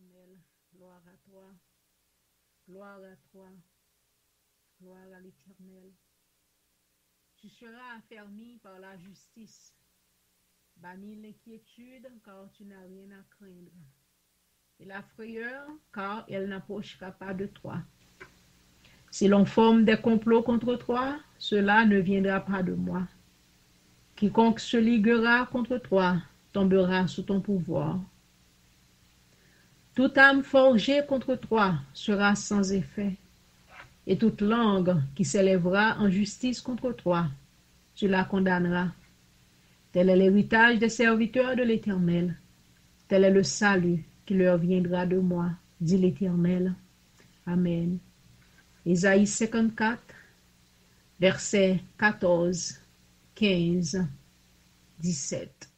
l'Éternel. Gloire à toi. Gloire à toi. Gloire à l'Éternel. Tu seras affermi par la justice. Bannis l'inquiétude, car tu n'as rien à craindre. Et la frayeur, car elle n'approchera pas de toi. Si l'on forme des complots contre toi, cela ne viendra pas de moi. Quiconque se liguera contre toi tombera sous ton pouvoir. Toute âme forgée contre toi sera sans effet, et toute langue qui s'élèvera en justice contre toi, tu la condamneras. Tel est l'héritage des serviteurs de l'Éternel. Tel est le salut qui leur viendra de moi, dit l'Éternel. Amen. Ésaïe 54, versets 14, 15, 17.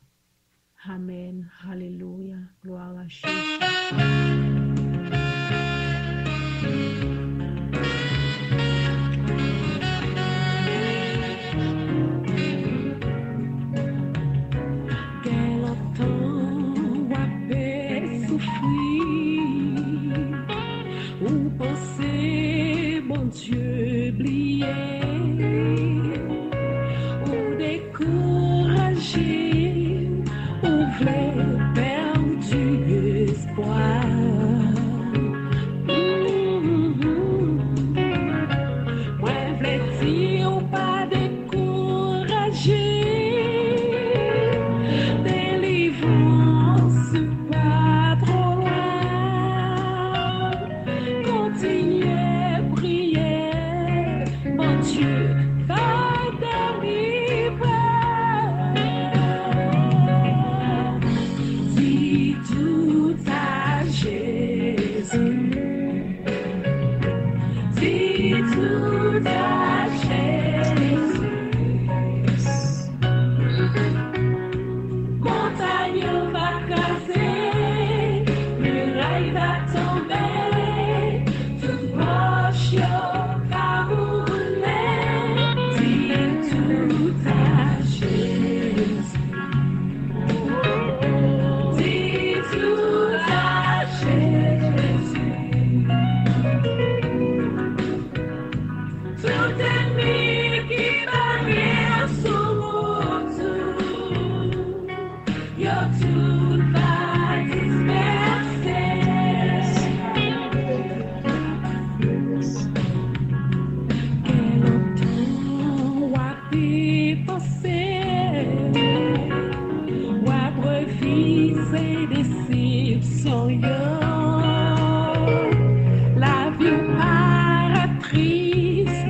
Amen. Alléluia. Gloire à Jésus. Dieu oublié ou découragé ou voulait perdu espoir. Moi voulais dire pas découragé, délivrance pas trop loin, continuez. Dieu va délivrer. Dis tout à Jésus. Dis tout à Jésus. Montagne va casser, muraille va tomber, tout roche. La vie paraît triste,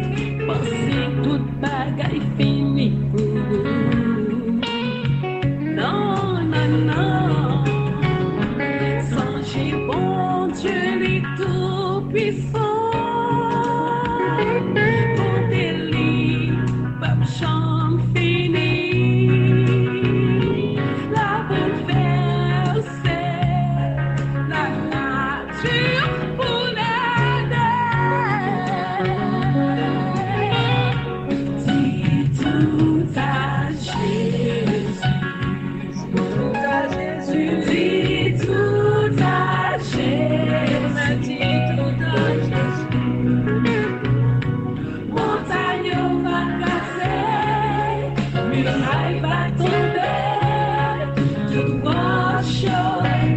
penser toute bagaille finie. Non, non, non, songez bon Dieu, les tout-puissants, mon délit, pas chambre finie, la bouleverser, la nature pour l'aider. Dis tout à Jésus. Dis tout à Jésus. Dis tout à Jésus. Montagne va casser, muraille va tomber, toute roche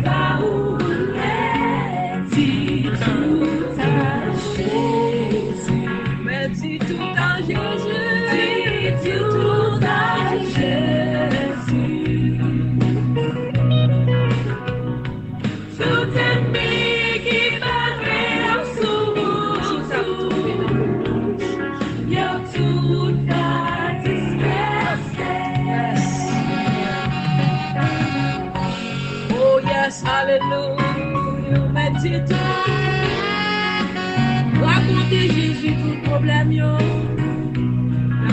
va rouler. Dis tout à Jésus. Mais dis tout à Jésus. Dis tout à Jésus. Tout ennemi qui paraît sous y'a tout à disperser. Oh yes, hallelujah. Mais dis tout. Racontez Jésus tout problème yo.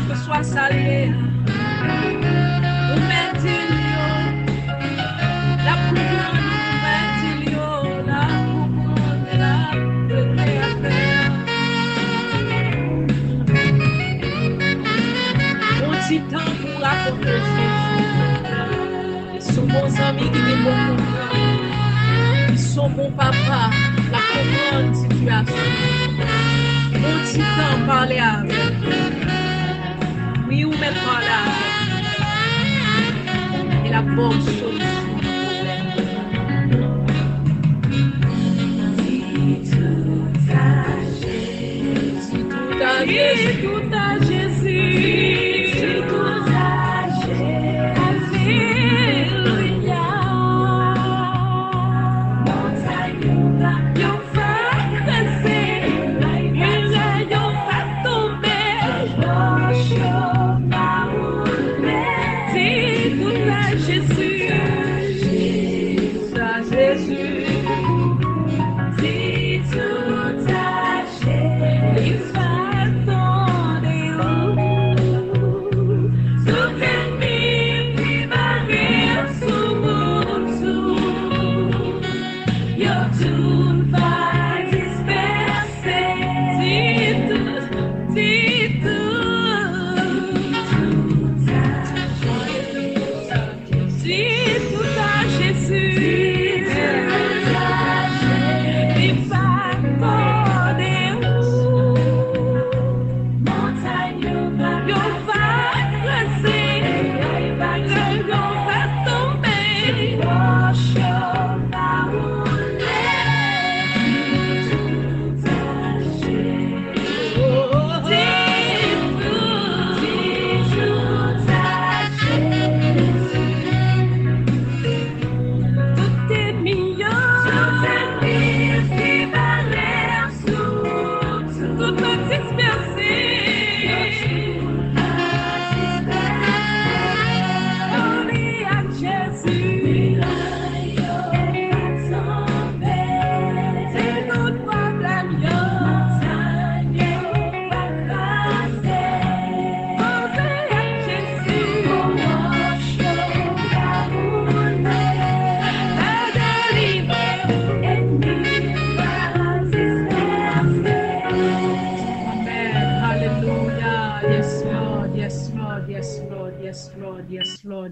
Que soit salé. Ou mentir yo. La couronne mentir yo. La couronne la faire. On dit tant pour raconter Jésus. Ils sont bons amis qui les bons. son bon papa, la grande situation. Mon petit temps parler avec. Oui, ou même parler avec. Et la bonne solution. Si tout à Jésus, si tout à Jésus, alléluia. Montagne, yo fait passer, nuages, yo fait tomber, rocheux, va rouler. Si tout à Jésus, si tout à Jésus, si tout à Jésus.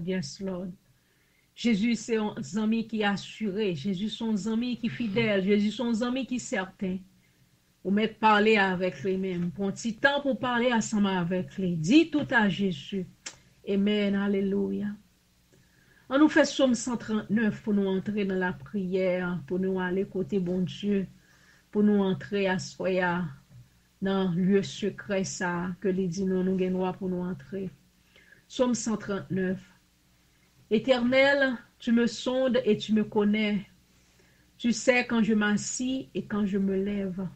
Yes, Lord. Jésus, c'est un ami qui est assuré. Jésus, son ami qui est fidèle. Jésus, son ami qui est certain. Ou mettre parler avec lui-même. Prends un petit temps pour parler ensemble avec lui. Dis tout à Jésus. Amen. Alléluia. On nous fait Psaume 139 pour nous entrer dans la prière, pour nous aller côté bon Dieu, pour nous entrer à Soya dans le lieu secret ça que les dit nous gagnons pour nous entrer. Psaume 139. Éternel, tu me sondes et tu me connais. Tu sais quand je m'assis et quand je me lève.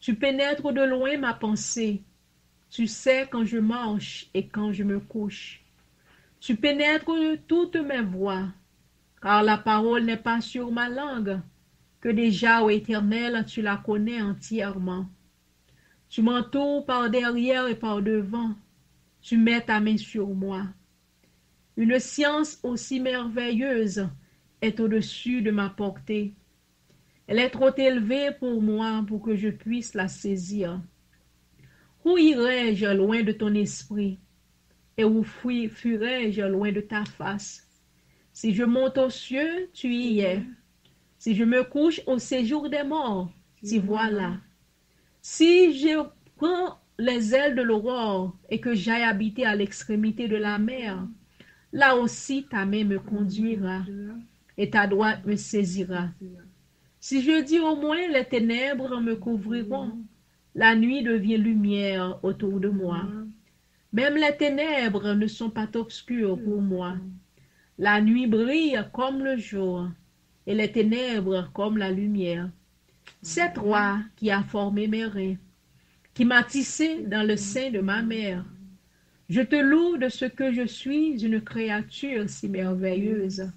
Tu pénètres de loin ma pensée. Tu sais quand je marche et quand je me couche. Tu pénètres toutes mes voies, car la parole n'est pas sur ma langue, que déjà, ô Éternel, tu la connais entièrement. Tu m'entoures par derrière et par devant. Tu mets ta main sur moi. Une science aussi merveilleuse est au-dessus de ma portée. Elle est trop élevée pour moi pour que je puisse la saisir. Où irai-je loin de ton esprit? Et où fuirai-je loin de ta face? Si je monte aux cieux, tu y es. Si je me couche au séjour des morts, t'y voilà. Si je prends les ailes de l'aurore et que j'aille habiter à l'extrémité de la mer, là aussi ta main me conduira et ta droite me saisira. Si je dis au moins les ténèbres me couvriront, la nuit devient lumière autour de moi. Même les ténèbres ne sont pas obscures pour moi. La nuit brille comme le jour et les ténèbres comme la lumière. C'est toi qui as formé mes reins, qui m'as tissé dans le sein de ma mère. Je te loue de ce que je suis une créature si merveilleuse.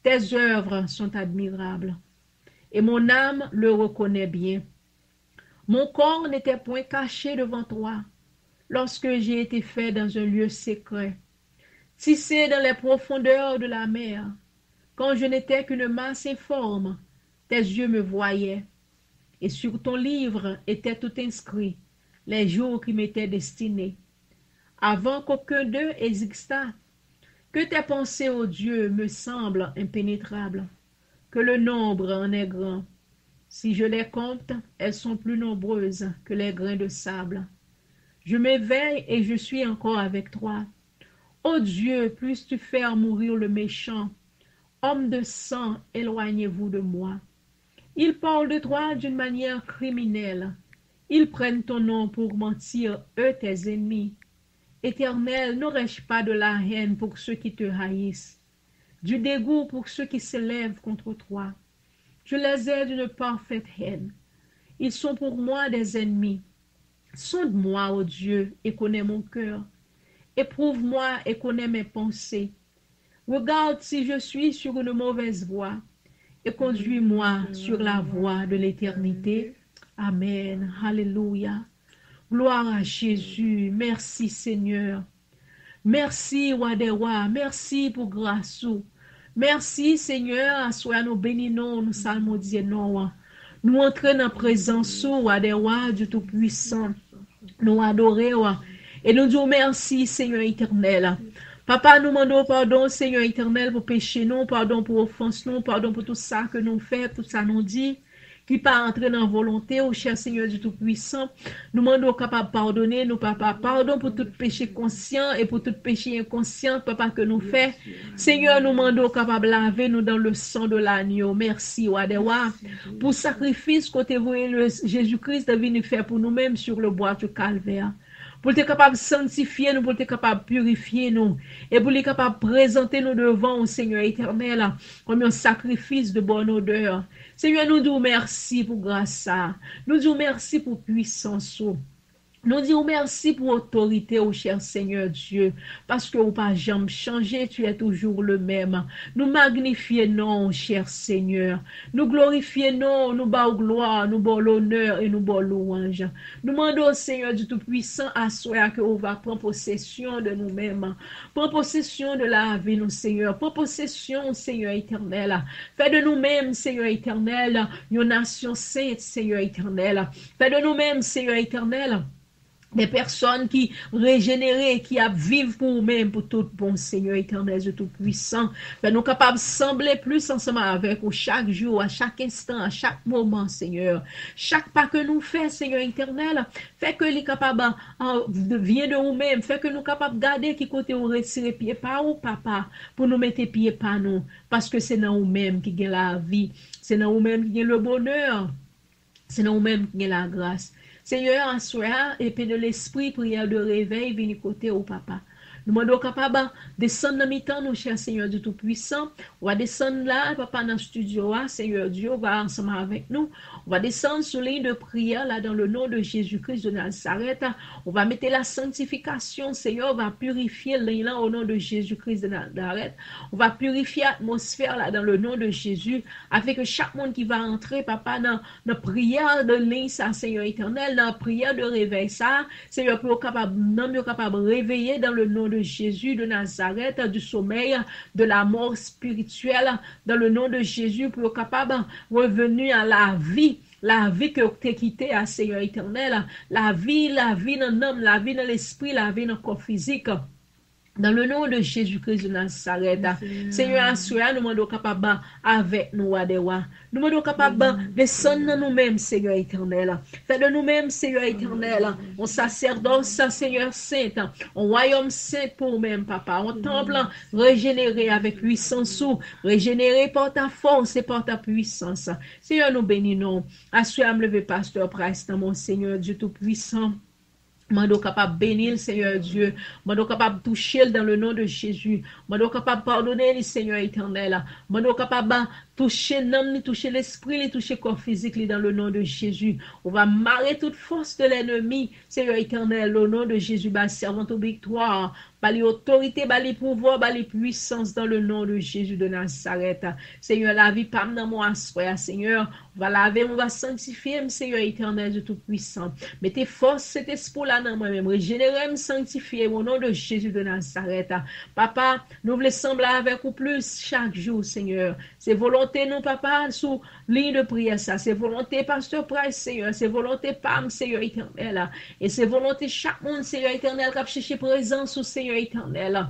Tes œuvres sont admirables, et mon âme le reconnaît bien. Mon corps n'était point caché devant toi, lorsque j'ai été fait dans un lieu secret, tissé dans les profondeurs de la mer. Quand je n'étais qu'une masse informe, tes yeux me voyaient, et sur ton livre étaient tout inscrits les jours qui m'étaient destinés, avant qu'aucun d'eux existât. Que tes pensées, ô Dieu, me semblent impénétrables. que le nombre en est grand. Si je les compte, elles sont plus nombreuses que les grains de sable. Je m'éveille et je suis encore avec toi. Ô Dieu, plus tu fais mourir le méchant. Homme de sang, éloignez-vous de moi. Ils parlent de toi d'une manière criminelle. Ils prennent ton nom pour mentir, eux tes ennemis. Éternel, n'aurais-je pas de la haine pour ceux qui te haïssent, du dégoût pour ceux qui s'élèvent contre toi? Je les ai d'une parfaite haine. Ils sont pour moi des ennemis. Sonde-moi, ô Dieu, et connais mon cœur. Éprouve-moi et connais mes pensées. Regarde si je suis sur une mauvaise voie et conduis-moi sur la voie de l'éternité. Amen. Alléluia. Gloire à Jésus. Merci Seigneur. Merci Roi des Rois. Merci pour grâce. Merci Seigneur. Sois nous bénissons, nous salmodions. Nous entrons dans la présence Roi des Rois du Tout-Puissant. Nous adorons et nous disons merci Seigneur éternel. Papa, nous demandons pardon, Seigneur éternel, pour péché, nous, pardon pour offense, nous, pardon pour tout ça que nous faisons, tout ça nous dit, qui pas entrer dans la volonté, au cher Seigneur du Tout-Puissant. Nous demandons capable de pardonner, nous, papa, pardon pour tout péché conscient et pour tout péché inconscient, papa, que nous faisons. Seigneur, nous demandons capable de laver nous dans le sang de l'agneau. Merci, Roi des Rois, pour sacrifice que vous le Jésus-Christ est venu faire pour nous-mêmes sur le bois du calvaire. Pour être capable de sanctifier nous, pour être capable de purifier nous, et pour être capable de présenter nous devant au Seigneur éternel comme un sacrifice de bonne odeur. Seigneur, nous disons merci pour grâce. Nous disons merci pour puissance. Nous disons merci pour autorité, au cher Seigneur Dieu, parce que vous pas jamais changé, tu es toujours le même. Nous magnifions, non, cher Seigneur. Nous glorifions, non, nous bas gloire, nous bas l'honneur et nous bas louange. Nous demandons au Seigneur du Tout-Puissant à soi que vous va prendre possession de nous-mêmes. Prendre possession de la vie, nous, Seigneur. Prendre possession, Seigneur éternel. Fais de nous-mêmes, Seigneur éternel, une nation sainte, Seigneur éternel. Fais de nous-mêmes, Seigneur éternel, des personnes qui régénérées, qui vivent pour nous-mêmes, pour tout bon Seigneur éternel et tout-puissant. Nous capables de sembler plus ensemble avec vous chaque jour, à chaque instant, à chaque moment, Seigneur. Chaque pas que nous faisons, Seigneur éternel, fait que les capables vient de nous-mêmes, fait que nous capables de garder qui côté on retire pied par ou papa, pour nous mettre pied par nous, parce que c'est dans nous-mêmes qui gagne la vie, c'est dans nous-mêmes qui gagne le bonheur, c'est dans nous-mêmes qui gagne la grâce. Seigneur, en soi, et puis de l'esprit, prière de réveil, venez côté au papa. Nous demandons capable de descendre dans mi-temps, nous, cher Seigneur du Tout-Puissant. On va descendre là, papa, dans le studio, Seigneur Dieu, va ensemble avec nous. On va descendre sur ligne de prière, là, dans le nom de Jésus-Christ de Nazareth. On va mettre la sanctification, Seigneur, on va purifier là, au nom de Jésus-Christ de Nazareth. On va purifier l'atmosphère, là, dans le nom de Jésus, afin que chaque monde qui va entrer, papa, dans la prière de ligne, ça, Seigneur éternel, dans la prière de réveil, ça, Seigneur, pour capable de réveiller dans le nom de Jésus de Nazareth, du sommeil, de la mort spirituelle, dans le nom de Jésus, pour être capable de revenir à la vie que tu as quittée à Seigneur éternel, la vie dans l'homme, la vie dans l'esprit, la vie dans le corps physique. Dans le nom de Jésus-Christ de Nazareth, Seigneur, assure, nous demandons capable avec nous, Roi des Rois. Nous demandons capable de descendre dans nous-mêmes, Seigneur éternel. Fais de nous-mêmes, Seigneur éternel, un sacerdoce, Seigneur saint, un royaume saint pour nous-mêmes, papa. Un temple régénéré avec puissance, régénéré par ta force et par ta puissance. Seigneur, nous bénissons. Assure, me lever, pasteur Price, dans mon Seigneur Dieu Tout-Puissant. Mando capable bénir le Seigneur Dieu, mando capable toucher dans le nom de Jésus, mando capable pardonner le Seigneur éternel, mando capable toucher l'âme, toucher l'esprit, toucher le corps physique dans le nom de Jésus. On va marrer toute force de l'ennemi, Seigneur éternel, au nom de Jésus, bah servant aux victoires, bah l'autorité, bah les pouvoirs, bah les puissances dans le nom de Jésus de Nazareth. Seigneur, la vie pas dans moi, Seigneur, on va laver, on va sanctifier, Seigneur éternel de tout puissant. Mettez force cet esprit là dans moi-même, régénérer, sanctifier au nom de Jésus de Nazareth. Papa, nous voulons sembler avec vous plus chaque jour, Seigneur. C'est volonté, nous, papa, sous ligne de prière, ça. C'est volonté, pasteur Price, Seigneur. C'est volonté, Pam, Seigneur éternel. Et c'est volonté, chaque monde, Seigneur éternel, qui a cherché présence au Seigneur éternel.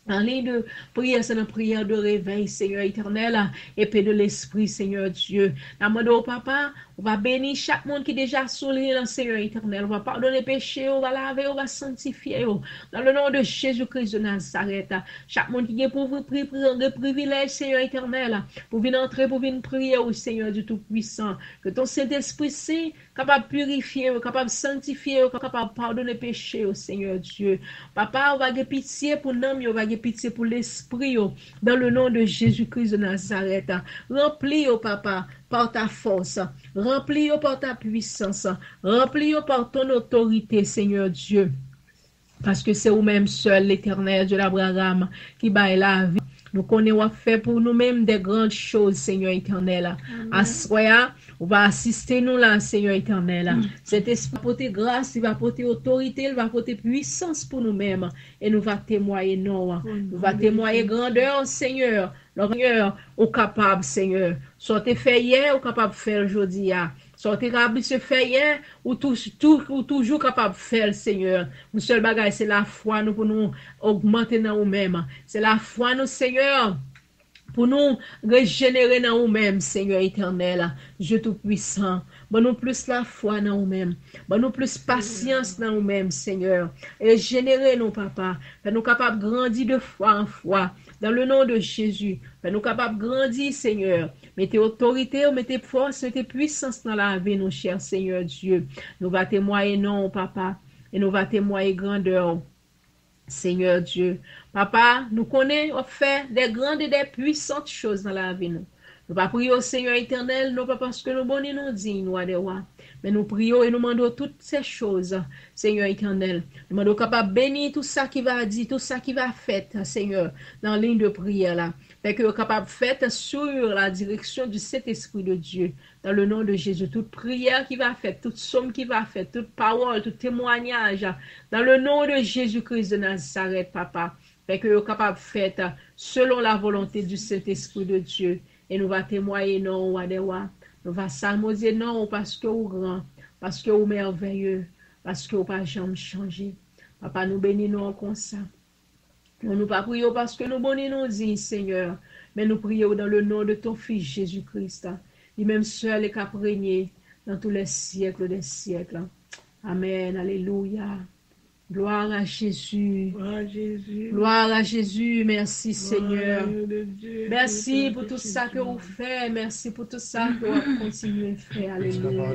En ligne de prière, c'est une prière de réveil, Seigneur éternel, épée de l'esprit, Seigneur Dieu. Dans mon dos, papa, on va bénir chaque monde qui est déjà soulé dans le Seigneur éternel. On va pardonner péché, on va laver, on va sanctifier. Dans le nom de Jésus-Christ de Nazareth, chaque monde qui est pour vous prendre privilège, Seigneur éternel, pour venir entrer, pour venir prier au Seigneur du Tout-Puissant. Que ton Saint-Esprit, c'est capable de purifier, capable de sanctifier, capable de pardonner péché au Seigneur Dieu. Papa, on va avoir pitié pour nous, on va avoir pitié pour l'esprit, dans le nom de Jésus-Christ de Nazareth. Remplis, papa, par ta force. Remplis par ta puissance. Remplis par ton autorité, Seigneur Dieu. Parce que c'est vous-même seul, l'éternel Dieu d'Abraham, qui baille la vie. Nous connaissons fait pour nous-mêmes des grandes choses, Seigneur éternel. À soya, on va assister nous là, Seigneur éternel. Cet esprit va porter grâce, il va porter autorité, il va porter puissance pour nous-mêmes. Et nous va témoigner non. Nous va témoigner grandeur, Seigneur. Le Seigneur, au capable, Seigneur. Soit fait hier, au capable de faire aujourd'hui. Soit capable de se faire hier, ou toujours capable de faire, Seigneur. Nous seul bagage, c'est la foi, nous pour nous augmenter dans nous-mêmes. C'est la foi, nous, Seigneur, pour nous régénérer dans nous-mêmes, Seigneur éternel, Dieu tout-puissant. Bon, nous plus la foi dans nous-mêmes. Bon, nous plus patience dans nous-mêmes, Seigneur. Régénérer nous, papa. Fais-nous capables de grandir de foi en foi. Dans le nom de Jésus, fais-nous capables de grandir, Seigneur. Mettez autorité, mettez force, mettez puissance dans la vie, nos chers Seigneur Dieu. Nous va témoigner non, papa, et nous va témoigner grandeur, Seigneur Dieu. Papa, nous connaissons, on fait des grandes et des puissantes choses dans la vie, nous. Nous ne prions au Seigneur éternel, non pas parce que nous bonnets nous dignes, mais nous prions et nous demandons toutes ces choses, Seigneur éternel. Nous demandons capable de bénir tout ça qui va dire, tout ça qui va faire, Seigneur, dans la ligne de prière là. Fait que nous capable de faire sur la direction du Saint-Esprit de Dieu. Dans le nom de Jésus, toute prière qui va faire, toute somme qui va faire, toute parole, tout témoignage, dans le nom de Jésus-Christ de Nazareth, papa. Fait que nous capable de faire selon la volonté du Saint-Esprit de Dieu. Et nous va témoigner non, Wadewa. Nous va s'almoser non, parce que vous grand, parce que vous merveilleux, parce que vous pas jamais changé. Papa, nous bénissons comme ça. Nous pas prions parce que nous bénissons nous, Seigneur, mais nous prions dans le nom de ton Fils Jésus-Christ. Lui-même seul est qu'à régner dans tous les siècles des siècles. Amen. Alléluia. Gloire à Jésus. Gloire à Jésus. Gloire à Jésus. Merci Seigneur. Dieu, Merci pour tout ça que vous faites. Merci pour tout ça que vous continuez à faire. Alléluia.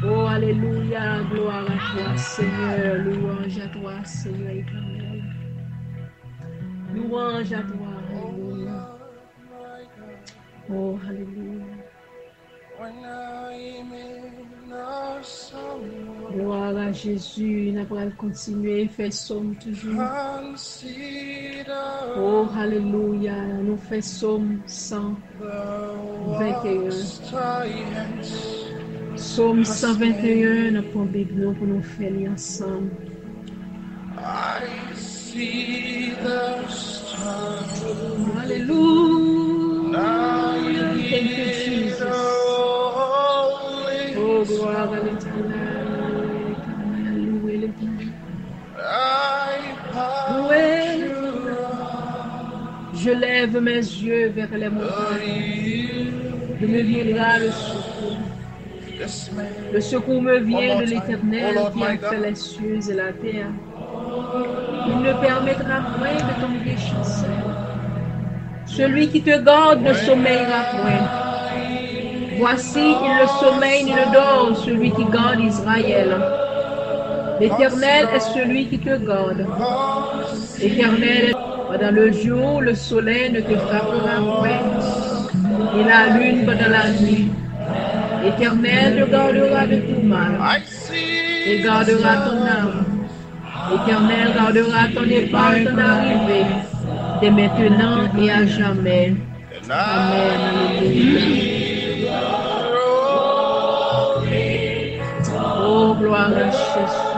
Oh, alléluia. Gloire à toi, Seigneur. Louange à toi, Seigneur éternel. Louange à toi. Alléluia. Oh, alléluia. Gloire à Jésus, nous allons continuer à faire somme toujours. Oh, alléluia, nous faisons somme 121. Somme 121, nous prenons Bible pour nous faire ensemble. Alléluia. Thank you, Jesus. Oh, gloire à l'éternel. Louez l'éternel. Je lève mes yeux vers les montagnes. De me viendra le secours. Le secours me vient de l'éternel qui a fait les cieux et la terre. Il ne permettra point de tomber chanceux. Celui qui te garde ne sommeillera point. Voici, il ne sommeille ni ne dort, celui qui garde Israël. L'Éternel est celui qui te garde. L'Éternel, pendant le jour, le soleil ne te frappera point, et la lune pendant la nuit. L'Éternel te gardera de tout mal, et gardera ton âme. L'Éternel gardera ton départ et ton arrivée, dès maintenant et à jamais. Amen. Alléluia. Oh, gloire à Jésus.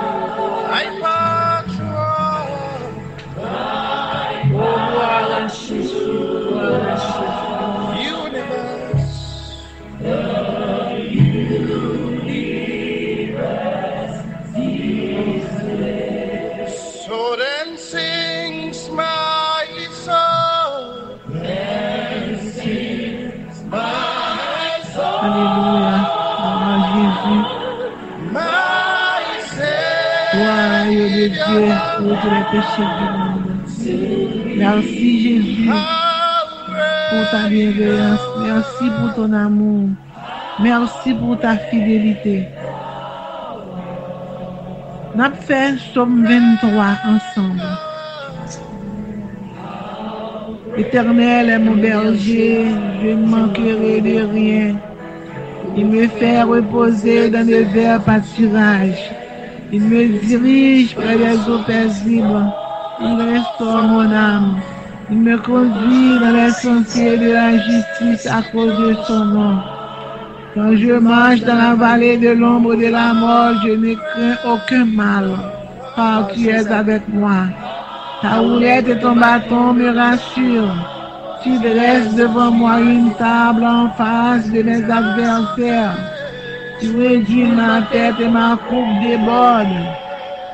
Oh, gloire à Jésus. Gloire à So then sing, smile. Dieu pour tous les péchés du monde. Merci Jésus pour ta bienveillance. Merci pour ton amour. Merci pour ta fidélité. Nous avons fait Somme 23 ensemble. L'Éternel est mon berger, je ne manquerai de rien. Il me fait reposer dans de verts pâturages. Il me dirige près des eaux paisibles. Il restaure mon âme. Il me conduit dans les sentiers de la justice à cause de son nom. Quand je marche dans la vallée de l'ombre de la mort, je ne crains aucun mal, car tu es avec moi. Ta houlette et ton bâton me rassurent. Tu dresses devant moi une table en face de mes adversaires. Tu réduis ma tête et ma coupe déborde.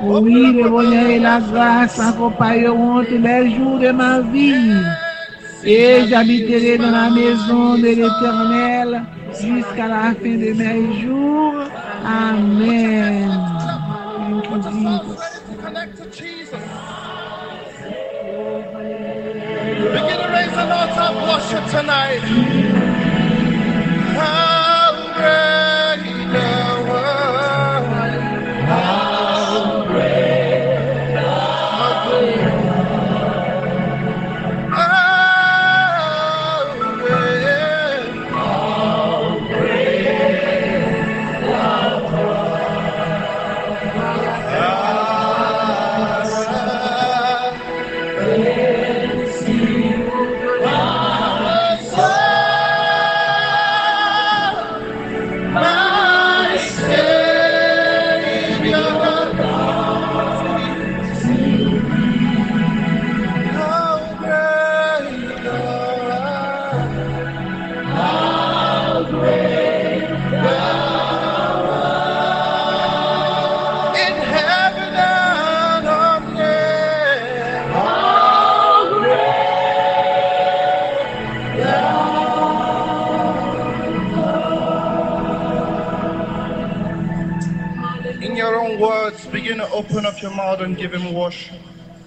Oui, le bonheur et la grâce m'accompagneront tous les jours de ma vie. Et j'habiterai dans la maison de l'Éternel jusqu'à la fin de mes jours. Amen. Thank you, Jesus. Begin to raise an altar of worship tonight. How great thou art. How great thou art. Begin to open up your mouth and give him worship.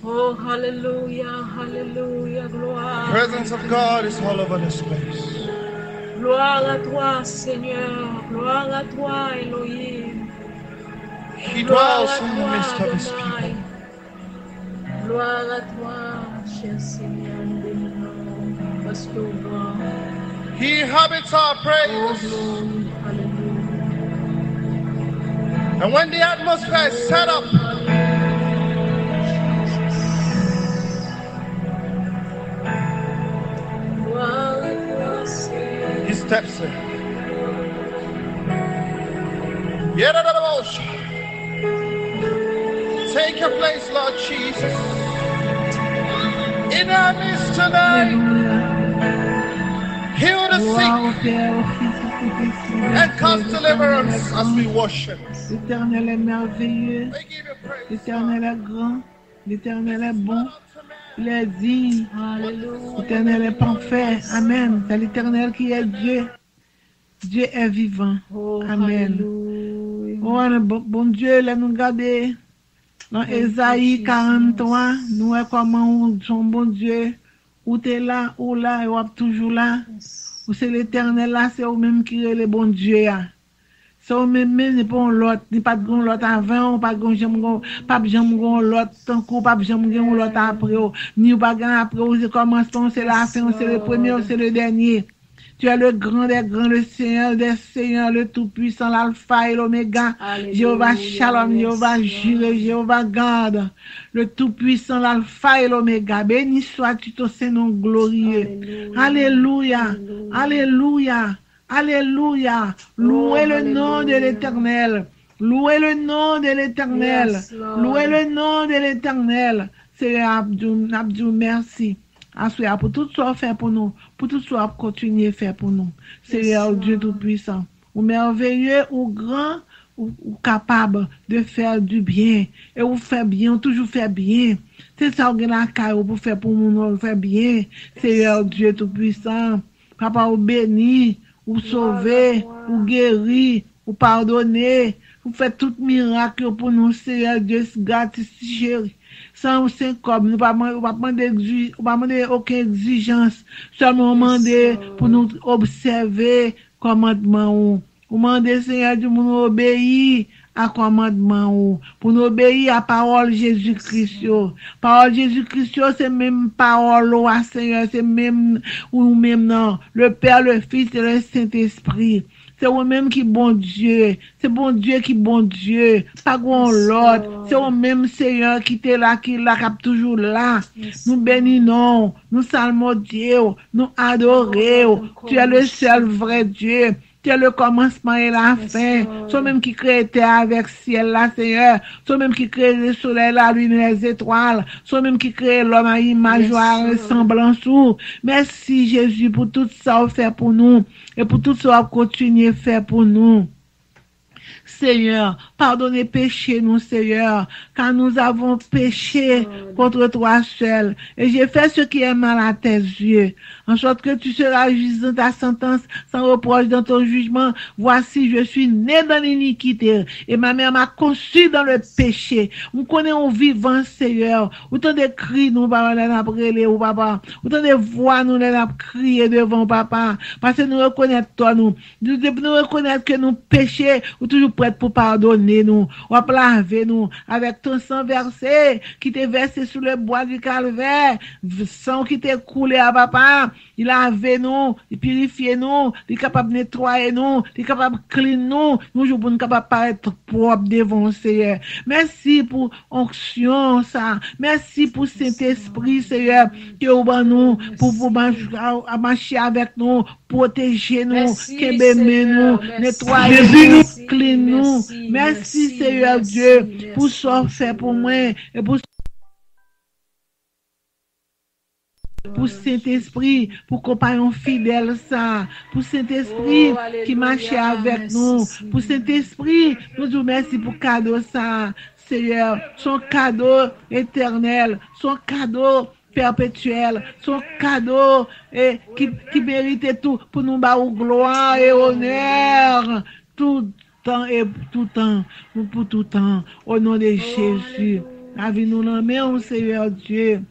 Oh, hallelujah, hallelujah, gloire. The presence of God is all over this place. Gloire à toi, Seigneur. Gloire à toi, Elohim. He dwells in the midst of his people. Gloire à toi, cher Seigneur, nous bénissons parce que grand. He inhabits our Oh, praise. glory, hallelujah. And when the atmosphere is set up, he steps in. Take your place, Lord Jesus. In our midst tonight, heal the sick and cause deliverance as we worship. L'Éternel est merveilleux, We give you praise. l'Éternel est grand, l'Éternel est bon, il est digne, Hallelujah. l'Éternel est parfait. Amen. C'est l'Éternel qui est Dieu. Dieu est vivant. Oh, Amen. hallelujah. Oh, bon Dieu, là nous garder dans Ésaïe 43, nous voyons comment son bon Dieu, où tu es là, ou là, et ou toujours là. Ou c'est l'Éternel là, c'est au même qui est le bon Dieu. C'est au même, n'est pas l'autre, n'est pas de l'autre avant, pas de jamais l'autre, tant qu'on pas jamais l'autre après, ni pas après, c'est commencement, c'est la fin, c'est le premier, c'est le dernier. Tu es le grand des grands, le Seigneur des seigneurs, le Tout-Puissant, l'Alpha et l'Oméga. Jéhovah Shalom, Jéhovah Jireh, Jéhovah Garde, le Tout-Puissant, l'Alpha et l'Oméga. Béni sois-tu ton Saint-Nom glorieux. Alléluia, alléluia, alléluia. Louez le nom de l'Éternel. Louez le nom de l'Éternel. Yes, Lord. Louez le nom de l'Éternel. Seigneur Abdou, merci. Assoya pour tout ce qu'on fait pour nous, pour tout ce qu'on continue à faire pour nous. Seigneur Dieu Tout-Puissant, ou merveilleux, ou grand, ou capable de faire du bien. Et vous faites bien, toujours fait bien. C'est ça que la caille pour faire pour nous, vous faites bien. Seigneur Dieu Tout-Puissant, Papa, ou béni, ou sauver, ou guérir, ou pardonner. Vous faites tout miracle pour nous, Seigneur Dieu, gratis, chéri. Sans c'est comme nous pas demander aucune exigence, seulement demander pour nous observer commandement. Vous demandez, Seigneur Dieu, pour nous obéir à commandement, pour nous obéir à parole Jésus-Christ. Parole Jésus-Christ, c'est même parole, Seigneur, c'est même, ou même non, le Père, le Fils et le Saint-Esprit. C'est vous-même qui bon Dieu. C'est bon Dieu qui bon Dieu. Pas grand l'autre. C'est vous-même Seigneur qui est là, qui est toujours là. Nous bénissons, nous salmons Dieu, nous adorons. Tu es le seul vrai Dieu. Tu es le commencement et la fin. C'est même qui crée terre avec ciel là, Seigneur. C'est même qui crée le soleil, la lune et les étoiles. C'est même qui crée l'homme à image ou à ressemblance. Merci Jésus pour tout ça fait pour nous et pour tout ça continuer à faire pour nous. Seigneur, pardonnez péché nous, Seigneur, car nous avons péché contre toi seul. Et j'ai fait ce qui est mal à tes yeux. En sorte que tu seras juste dans ta sentence, sans reproche dans ton jugement. Voici, je suis né dans l'iniquité. Et ma mère m'a conçu dans le péché. Nous connaissons vivant, Seigneur. Autant de cris, nous, papa, nous avons papa. Autant de voix, nous avons crié devant papa. Parce que nous reconnaissons toi, nous. Nous reconnaissons que nous péchons, ou toujours prête pour pardonner nous, ou à laver nous avec ton sang versé qui t'est versé sous le bois du calvaire, sang qui t'est coulé à papa, il a lavé nous, il purifié nous, il est capable de nettoyer nous, il est capable de clean nous, nous sommes capables de paraître propres devant Seigneur. Merci pour onction ça, merci pour Saint-Esprit Seigneur qui est au bas nous pour marcher avec nous, protéger nous, qu'aimer nous, nettoyer nous, clean nous. Merci Seigneur Dieu pour ce fait pour moi et pour Saint-Esprit, pour compagnon fidèle ça, pour Saint-Esprit qui marchait avec nous, pour Saint-Esprit, nous vous merci pour cadeau ça, Seigneur, son cadeau éternel, son cadeau perpétuel, son cadeau et qui mérite tout pour nous battre gloire et honneur, tout temps et tout temps, pour tout temps, au nom de Jésus. La vie nous la main, Seigneur Dieu.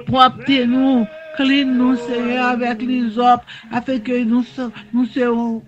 Propre nous, clean nous, Seigneur, avec les autres, afin que nous serons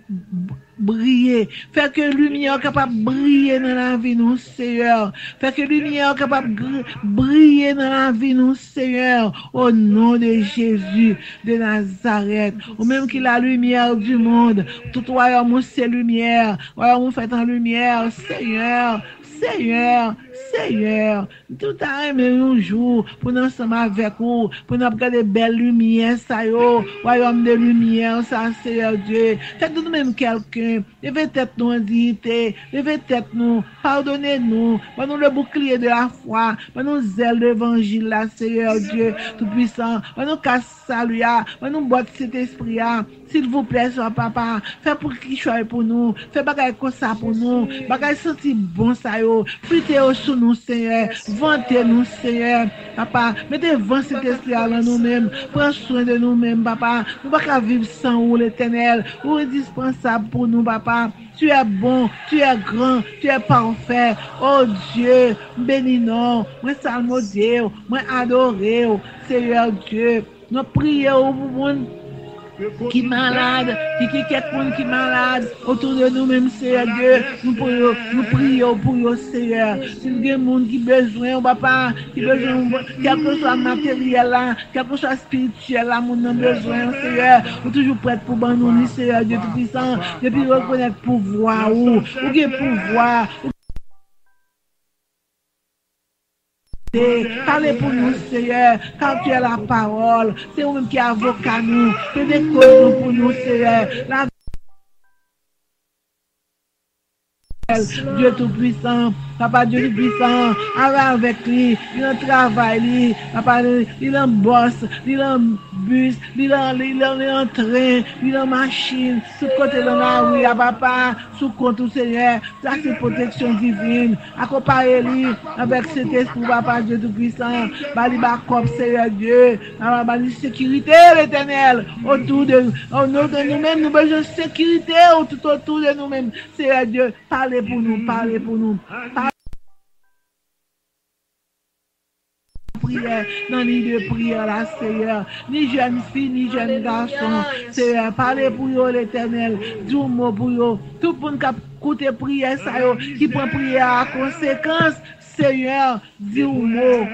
briller. Fait que lumière capable de briller dans la vie, nous, Seigneur. Fait que lumière capable de briller dans la vie, nous, Seigneur. Au nom de Jésus de Nazareth. Ou même qu'il a la lumière du monde. Tout royaume, c'est lumière. Royaume fait en lumière, Seigneur. Seigneur, Seigneur, tout a aimé un jour pour nous ensemble avec vous, pour nous regarder belle lumière, ça yo, royaume de lumière, ça, Seigneur Dieu. Faites nous-mêmes quelqu'un, levez tête nous en dignité, levez tête nous, pardonnez-nous, prenons le bouclier de la foi, prenons zèle de l'évangile, là, Seigneur Dieu, tout-puissant, prenons casse salut, prenons boîte cet esprit, s'il vous plaît, soit papa, fais pour qu'il soit pour nous, fais bagaille comme ça pour nous, bagaille senti bon ça yo, fruitez-vous sur nous, Seigneur, vantez-nous, Seigneur, papa, mettez vent cet esprit à nous-mêmes, prends soin de nous-mêmes, papa, nous ne pouvons pas vivre sans vous, l'Éternel, vous êtes indispensable pour nous, papa. Tu es bon, tu es grand, tu es parfait. Oh Dieu, bénis-nous. Moi salmo Dieu, moi adoré, Seigneur Dieu. Nous prions au monde qui malade, qui quelqu'un qui malade autour de nous-mêmes, Seigneur Dieu. Nous prions pour eux, Seigneur. S'il y a des gens qui ont besoin, papa, qui besoin, quel que soit matériel là, quel que soit spirituel là, nous avons besoin, Seigneur. Nous sommes toujours prêts pour nous, Seigneur Dieu Tout-Puissant, depuis reconnaître pouvoir ou pouvoir. Parlez pour nous, Seigneur, car tu es la parole. C'est vous-même qui avocat nous. C'est des causes pour nous, Seigneur. Dieu Tout-Puissant, Papa Dieu puissant, avec lui, il en travail, papa, il en boss, il en bus, il en train, il en machine, sous côté dans la rue, papa, sous compte au Seigneur, ça c'est protection divine. Accompagnez-lui avec cet esprit, papa Dieu tout puissant, bali bakop, Seigneur Dieu, bali sécurité l'éternel autour de nous-mêmes, nous besoin de sécurité tout autour de nous-mêmes. Seigneur Dieu, parlez pour nous, parlez pour nous. Prière, dans l'île de prière là, Seigneur, ni jeune fille, ni jeune garçon, Seigneur, parlez pour eux l'éternel, dis un mot pour eux, tout le monde qui a écouté prière, ça, qui prend prière à conséquence, Seigneur, dis un mot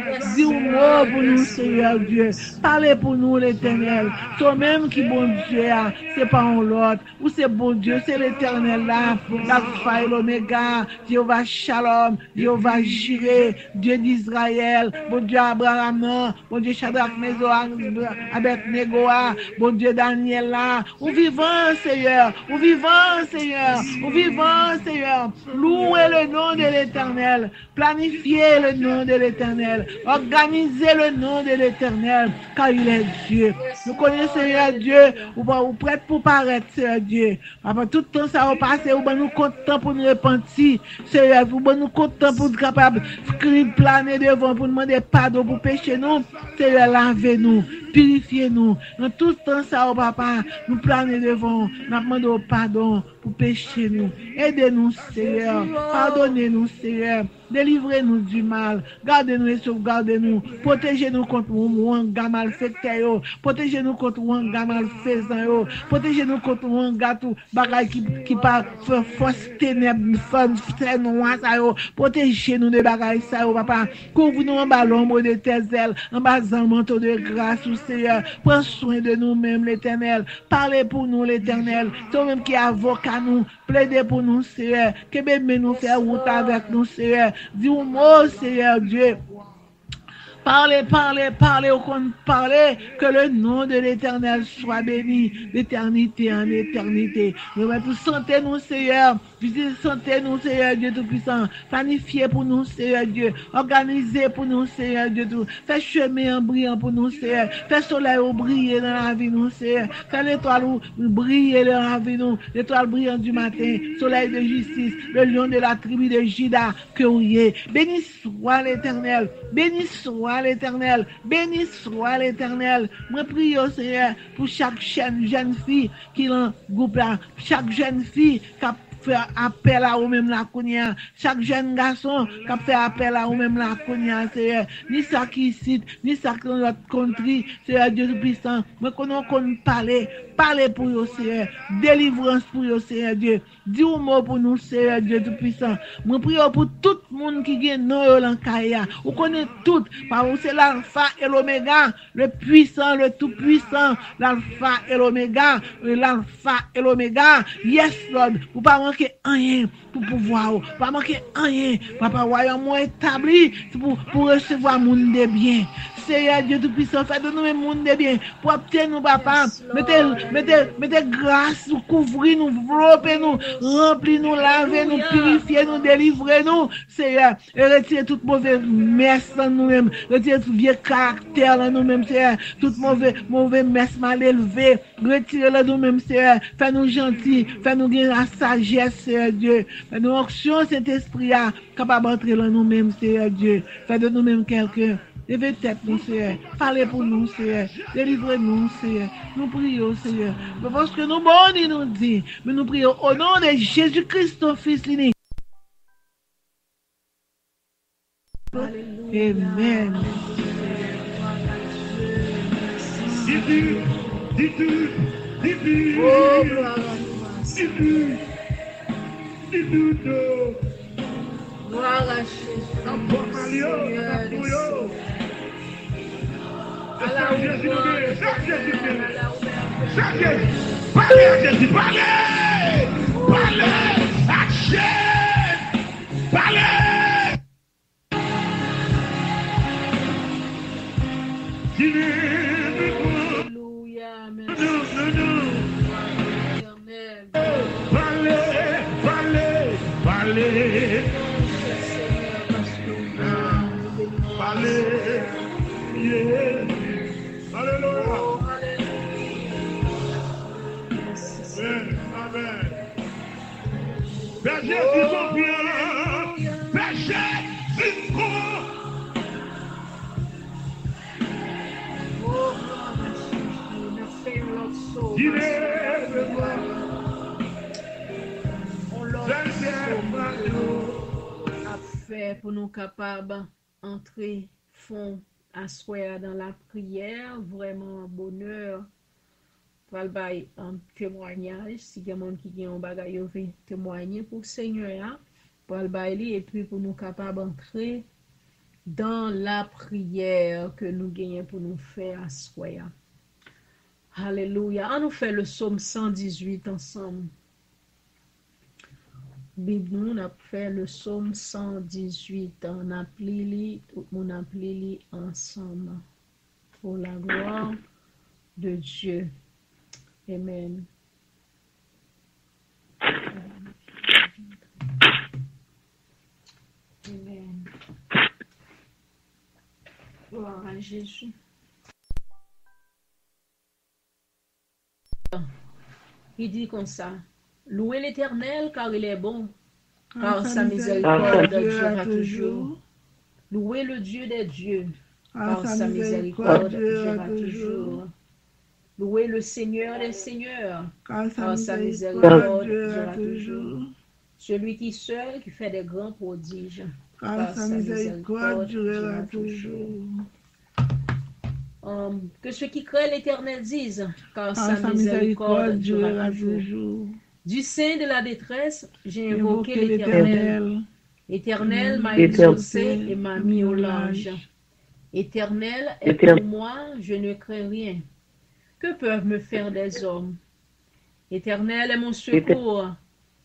pour nous, Seigneur Dieu. Parlez pour nous, l'éternel. Toi-même qui bon Dieu, c'est pas un l'autre. Ou c'est bon Dieu, c'est l'éternel là. L'alpha et l'oméga. Jéhovah Shalom. Jéhovah Jireh. Dieu d'Israël. Bon Dieu Abraham. Bon Dieu Shadrach, Mesoach, Abednego. Bon Dieu Daniel là. Ou vivant, Seigneur. Ou vivant, Seigneur. Ou vivant, Seigneur. Louez le nom de l'éternel. Planifiez le nom de l'éternel. Organisez le nom de l'éternel. Car il est Dieu. Nous connaissons, Seigneur Dieu. Ou prêt pour paraître, Seigneur Dieu. Après tout le temps, ça va passer. Ou nous content pour nous repentir. Seigneur, ou nous content pour être capable de planer devant, pour demander pardon pour pécher nous. Seigneur, lavez-nous. Purifiez-nous. Dans tout le temps, ça, papa, nous planer devant. Nous demandons pardon pour pécher nous. Aidez-nous, Seigneur. Pardonnez-nous, Seigneur. Délivrez-nous du mal. Gardez-nous et sauvegardez-nous. Protégez-nous contre un malfaiteur. Protégez-nous contre un malfaisant. Protégez-nous contre un gars qui part force ténèbres, force noire. Protégez-nous de bagailles, papa. Couvre-nous en bas l'ombre de tes ailes, en bas un manteau de grâce, Seigneur. Prends soin de nous-mêmes, l'éternel. Parlez pour nous, l'éternel. Toi-même qui est avocat nous, plaidez pour nous, Seigneur. Que bébé nous faire route avec nous, Seigneur. Dis un mot, Seigneur Dieu. Parlez, que le nom de l'éternel soit béni d'éternité en éternité. Nous pour santé nous, Seigneur. Visite santé nous, Seigneur Dieu Tout-Puissant. Planifiez pour nous, Seigneur Dieu. Organisez pour nous, Seigneur Dieu Tout. Fais chemin en brillant pour nous, Seigneur. Fais soleil briller dans la vie, nous, Seigneur. Fais l'étoile briller dans la vie, nous. L'étoile brillante du matin. Soleil de justice. Le lion de la tribu de Juda. Que vous y béni soit l'éternel. Béni soit l'éternel. Béni soit l'éternel. Moi prie au Seigneur pour chaque jeune fille qui est en groupe là. Chaque jeune fille qui a fait appel à ou même la cognac. Chaque jeune garçon qui a fait appel à ou même la cognac, Seigneur. Ni ça qui cite, ni ça qui dans notre country, Seigneur Dieu Tout-Puissant. Mais qu'on parler pour eux, Seigneur. Délivrance pour eux, Seigneur Dieu. Dis un mot pour nous, Seigneur Dieu Tout-Puissant. Moi prie pour tout le monde qui gagne non l'encaya. Vous connaissez tout, parce que c'est l'alpha et l'oméga, le puissant, le tout-puissant, l'alpha et l'oméga, Yes, Lord. Vous pas manquer rien pour pouvoir, pas manquer rien. Papa, voyons moi établi pour recevoir monde de bien. Seigneur Dieu Tout-Puissant, faites de nous un monde de bien. Pour obtenir nous, papa, mettez grâce, couvrir-nous, enveloppez-nous, remplis-nous, lavez-nous, purifiez-nous, délivrez-nous, Seigneur, et retirez toute mauvaise messe dans nous-mêmes, retirez tout vieux caractère dans nous-mêmes, Seigneur, toute mauvaise messe mal élevée, retirez-le nous-mêmes, Seigneur, fais-nous gentils, fais-nous gagner la sagesse, Seigneur Dieu, fais-nous onction cet esprit capable d'entrer dans nous-mêmes, Seigneur Dieu, fais de nous-mêmes quelqu'un. Levez tête, nous, Seigneur. Parlez pour nous, Seigneur. Délivrez-nous, Seigneur. Nous prions, Seigneur. Parce que nous, bon, il nous dit. Mais nous prions au nom de Jésus-Christ, ton Fils unique. Amen. Oh, gloire à Jésus. Alléluia, Parlez. Jésus son bien, péché, Cisco. Oh, gloire à Jésus. Le Seigneur sauve. Il est le roi. On l'a fait pour nous capables d'entrer fond à soi dans la prière, vraiment un bonheur. Pour le bail un témoignage, si il y a des gens qui ont un bagage veut témoigner pour le Seigneur, pour le bail et puis pour nous capables d'entrer dans la prière que nous gagnons pour nous faire à soi. Alléluia. On nous fait le psaume 118 ensemble. Bible, nous a fait le psaume 118. On a plié ensemble pour la gloire de Dieu. Amen. Amen. Gloire à Jésus. Il dit comme ça. Louez l'Éternel car il est bon, car sa miséricorde durera toujours. Louez le Dieu des dieux, car sa miséricorde durera toujours. Louez le Seigneur des seigneurs, car sa miséricorde durera toujours. Celui qui seul qui fait des grands prodiges, car sa miséricorde durera toujours. Que ceux qui craignent l'Éternel disent, car sa miséricorde durera toujours. Du sein de la détresse, j'ai invoqué l'Éternel. L'Éternel m'a exaucé et m'a mis au large. Éternel est pour moi, je ne crains rien. Que peuvent me faire des hommes? Éternel est mon secours,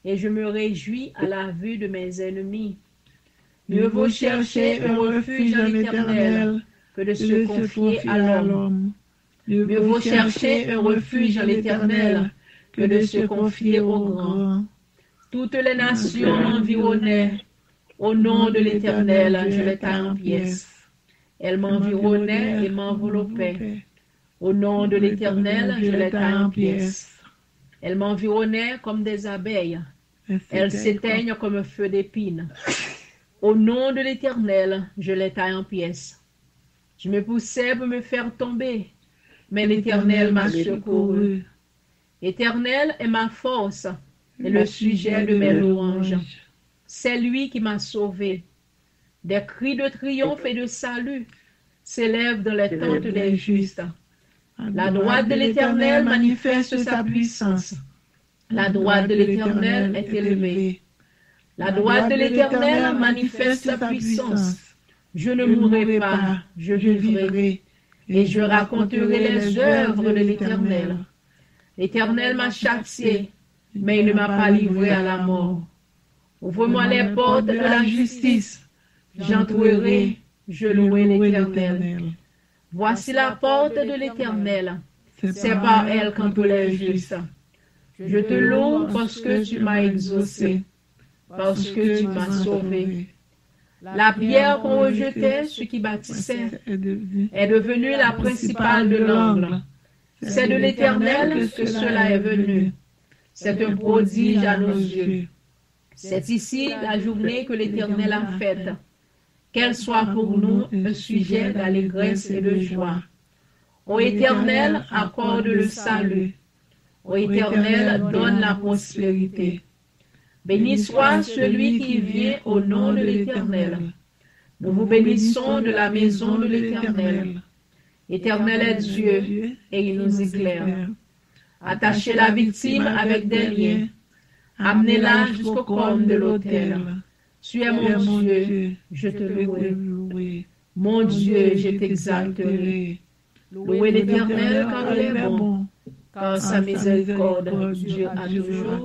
et je me réjouis à la vue de mes ennemis. Mieux vaut chercher un refuge en l'Éternel que de se confier à l'homme. Mieux vaut chercher un refuge en l'Éternel que de se confier au grand. Toutes les nations m'environnaient. Au nom de l'Éternel, je les taille en pièces. Elles m'environnaient et m'enveloppaient. Au nom de l'Éternel, je les taille en pièces. Elles m'environnaient comme des abeilles. Elles s'éteignent comme un feu d'épines. Au nom de l'Éternel, je les taille en pièces. Je me poussais pour me faire tomber, mais l'Éternel m'a secouru. L'Éternel est ma force et le sujet de mes louanges. C'est lui qui m'a sauvé. Des cris de triomphe et de salut s'élèvent dans les tentes des justes. La droite de l'Éternel manifeste sa puissance. La droite de l'Éternel est élevée. La droite de l'Éternel manifeste sa puissance. Je ne mourrai pas, je vivrai, et je raconterai les œuvres de l'Éternel. L'Éternel m'a châtié, mais il ne m'a pas livré à la mort. Ouvre-moi les portes de la justice. J'entrerai, je louerai l'Éternel. Voici la porte de l'Éternel. C'est par elle qu'entrent les justes. Je te loue parce que tu m'as exaucé, parce que tu m'as sauvé. La pierre qu'on rejetait, ceux qui bâtissaient, est devenue la principale de l'angle. C'est de l'Éternel que cela est venu. C'est un prodige à nos yeux. C'est ici la journée que l'Éternel a faite. Qu'elle soit pour nous un sujet d'allégresse et de joie. Ô Éternel, accorde le salut. Ô Éternel, donne la prospérité. Béni soit celui qui vient au nom de l'Éternel. Nous vous bénissons de la maison de l'Éternel. L'Éternel est Dieu et il nous éclaire. Attachez la victime avec des liens. Amenez-la jusqu'au corne de l'autel. Tu es mon Dieu, je te louerai. Mon Dieu, je t'exalterai. Louez l'Éternel car il est bon, car sa miséricorde dure à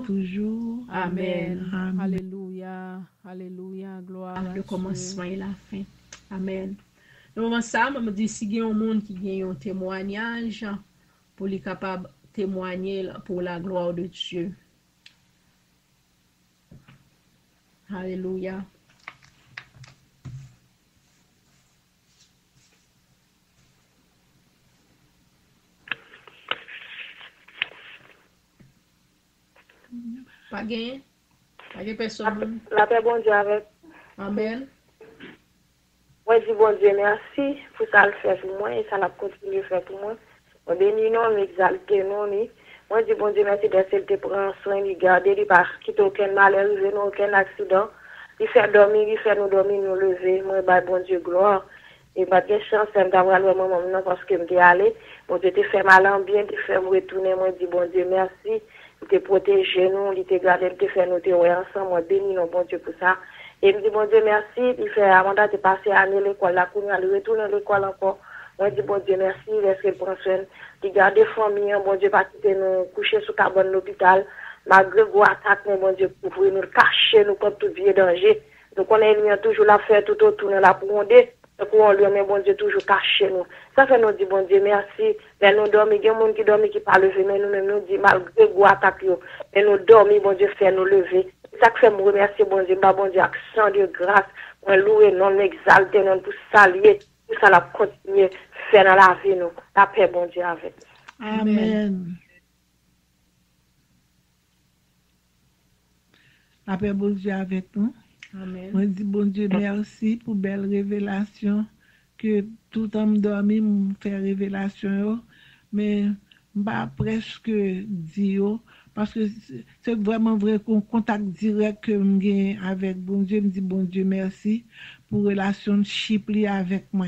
toujours. Amen. Alléluia, alléluia, gloire à Le commencement et la fin. Amen. Dans le moment ça, je me dis si il y a un monde qui a un témoignage pour les capable de témoigner pour la gloire de Dieu. Alléluia. Pas gagné? Avec personne. La paix, bon Dieu, avec. Amen. Moi, je dis bon Dieu, merci pour ça le faire pour moi et ça l'a continué à faire pour moi. On bénit non, on exalte non. Moi, je dis bon Dieu, merci d'être te prendre soin, de garder, de ne pas quitter aucun malheur, aucun accident. Il fait dormir, il fait nous dormir, nous lever. Moi, bah, bon Dieu, gloire. Et pas de chance, ça me d'avoir le moment maintenant parce que je suis allé. Bon Dieu, te fait mal en bien, te fait me retourner. Moi, je dis bon Dieu, merci. Il te protège nous, il te garde, il te fait nous te ensemble. Moi, bénis nous, bon Dieu, pour ça. Et me dit, bon Dieu, merci. Il fait avant de passer à l'école, là, pour nous retourner à l'école encore. Moi, je dis, bon Dieu, merci. Laisse qu'il prend soin. Il garde les familles, bon Dieu, pas quitter nous, coucher sous carbone l'hôpital. Malgré gros attaque, bon Dieu, pour nous cacher, nous, contre tout vieux danger. Donc, on a toujours la faire tout autour, là, pour nous aider. Donc, on lui met, bon Dieu, toujours caché nous. Ça fait nous dire, bon Dieu, merci. Mais nous dormons, il y a des gens qui dorment, qui parlent lever, mais nous-mêmes, nous disons, malgré gros attaque, mais nous dormons, bon Dieu, fait nous lever. Ça fait me remercier, bon Dieu, bon Dieu, accent de grâce, on louer, non exalter, non pour saluer, tout ça, la continuer, faire dans la vie, nous. La paix, bon Dieu, avec. Amen. La paix, bon Dieu, avec nous. Amen. Moi, je dis, bon Dieu, merci pour belle révélation, que tout homme dormi, me fait révélation, mais pas presque dit, parce que c'est vraiment vrai qu'on contact direct que j'ai avec bon Dieu, me dit, bon Dieu, merci pour relationship avec moi.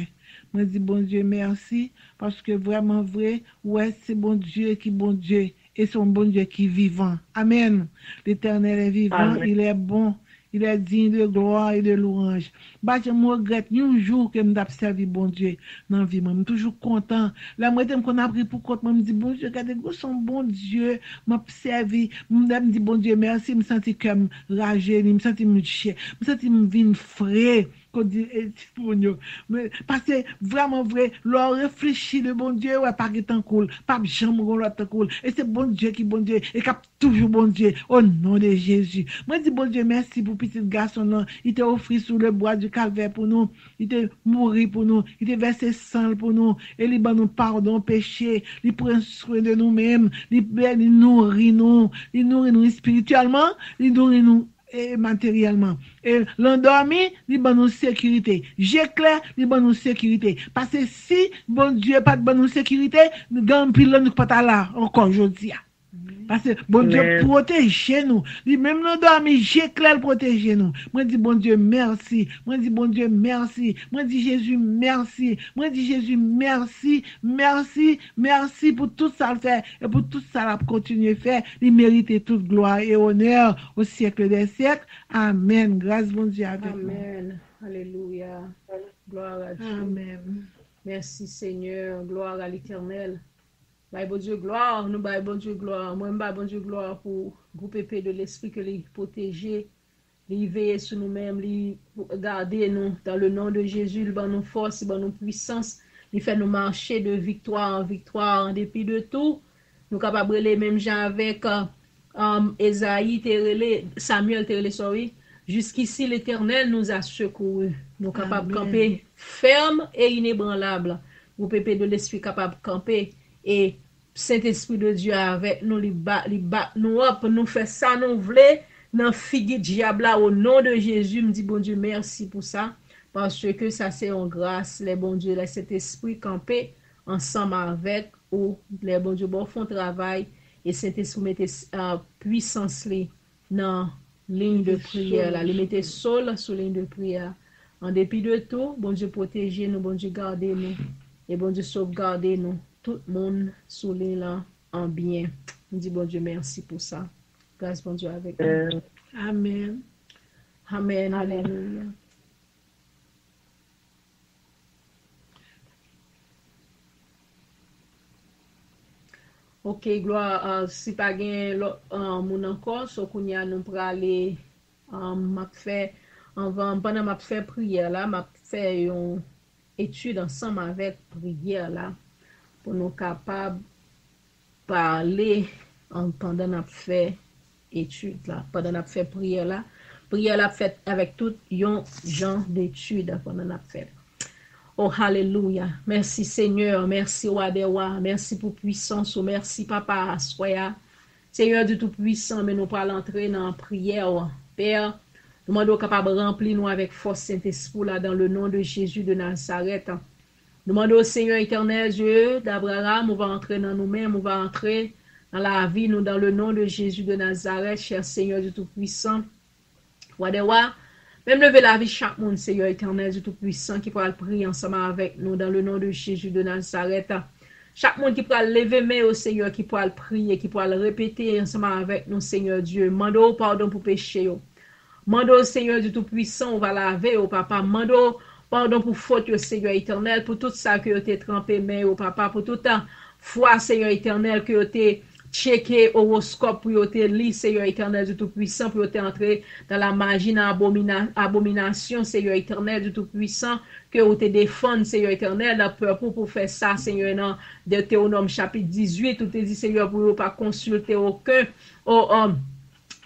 Moi, je dis, bon Dieu, merci, parce que vraiment vrai, ouais, c'est bon Dieu qui bon Dieu, et son bon Dieu qui est vivant. Amen. L'Éternel est vivant, Amen. Il est bon. Il est digne de gloire et de louange. Bah, je me regrette un jour que je servi bon Dieu dans la vie. Je suis toujours content. Là, moi, je a pris pour compte. Je me dis, bon Dieu, regardez, son bon Dieu m'a servi. Je me dis, bon Dieu, merci. Je me sens comme ragé. Je me sens cher. Je me sens vin frais. Parce que vraiment vrai, l'on réfléchit de bon Dieu, ouais, pas qu'il t'en cool, pas jamais l'autre cool. Et c'est bon Dieu qui bon Dieu, et qui toujours bon Dieu, au nom de Jésus. Moi, dis bon Dieu, merci pour petit garçon, là. Il t'a offert sous le bois du calvaire pour nous, il t'a mouru pour nous, il t'a versé sang pour nous, et il nous pardon, péché, il prend soin de nous-mêmes, il nourrit nous spirituellement, il nourrit nous et matériellement. Et l'endormi, il donne nous sécurité. J'éclaire, il donne nous sécurité. Parce que si bon Dieu pas de bonne sécurité, nous gagnons pile nous pas là encore aujourd'hui. Parce que bon Dieu protège nous. Même l'endormi, j'éclaire protéger nous. Moi dis bon Dieu merci. Moi dis bon Dieu merci. Moi dis Jésus merci. Moi dis Jésus merci. Merci pour tout ça le faire et pour tout ça la continuer faire. Il mérite toute gloire et honneur au siècle des siècles. Amen. Grâce bon Dieu avec nous. Amen. Alléluia. Gloire à Dieu. Amen. Merci Seigneur. Gloire à l'Éternel. Bye bon Dieu gloire, nous bye bon Dieu gloire. Moi bye bon Dieu gloire pour groupe épée de l'esprit que les protéger, les veiller sur nous-mêmes, les garder nous dans le nom de Jésus, le nous force, le nous puissance, les fait nous marcher de victoire en victoire en dépit de tout. Nous capables les mêmes gens avec Esaïe, Samuel, sorry. Jusqu'ici l'Éternel nous a secourus. Nous capables de camper ferme et inébranlable. Groupe épée de l'esprit capable de camper. Et Saint-Esprit de Dieu avec nous, li bat nous up, nous fait ça, nous voulons, dans figue diable là, au nom de Jésus, me dit bon Dieu, merci pour ça, parce que ça c'est en grâce, les bon Dieu, laisse cet esprit camper ensemble avec, ou les bon Dieu, bon font travail, et Saint-Esprit mette puissance li, dans ligne de prière, là, li mette sol sur ligne de prière, en dépit de tout, bon Dieu protégez nous, bon Dieu gardez nous, et bon Dieu sauvegardez nous. Tout le monde sous les là en bien. On dit bon Dieu merci pour ça. Grâce bon Dieu avec nous. Amen. Amen. Alléluia. Ok, gloire. Si pas gain mon encore, so qu'on y a nous pour aller m'a fait pendant m'a fait prière là, m'a fait une étude ensemble avec prière là. Pour nous capables de parler pendant nous fait étude là, pendant nous fait prière là fait avec tout yon genre d'étude pendant nous fait. Oh alléluia, merci Seigneur, merci Wadewa, merci pour puissance, merci Papa Soya, Seigneur de tout puissant, mais nous pas l'entrer dans prière Père, nous demandons capable de remplir nous avec force Saint-Esprit là dans le nom de Jésus de Nazareth. Nous demandons au Seigneur éternel, Dieu d'Abraham, on va entrer dans nous-mêmes, on va entrer dans la vie, nous, dans le nom de Jésus de Nazareth, cher Seigneur du Tout-Puissant. Même lever la vie chaque monde, Seigneur éternel du Tout-Puissant, qui pourra prier ensemble avec nous dans le nom de Jésus de Nazareth. Chaque monde qui pourra lever main au Seigneur, qui pourra prier, qui pourra le répéter ensemble avec nous, Seigneur Dieu. Mando pardon pour péché. Mando au Seigneur du Tout-Puissant, on va laver au papa. Mando pardon pour faute, Seigneur éternel, pour tout ça que tu as trempé main au papa, pour toute foi, Seigneur éternel, que tu as checker horoscope pour te lire, Seigneur éternel du Tout-Puissant, pour te entrer dans la magie, dans l'abomination, Seigneur éternel du Tout-Puissant, que vous te défendre, Seigneur éternel, la peur pour faire ça, Seigneur, dans Deutéronome chapitre 18, où te dit, Seigneur, pour ne pas consulter aucun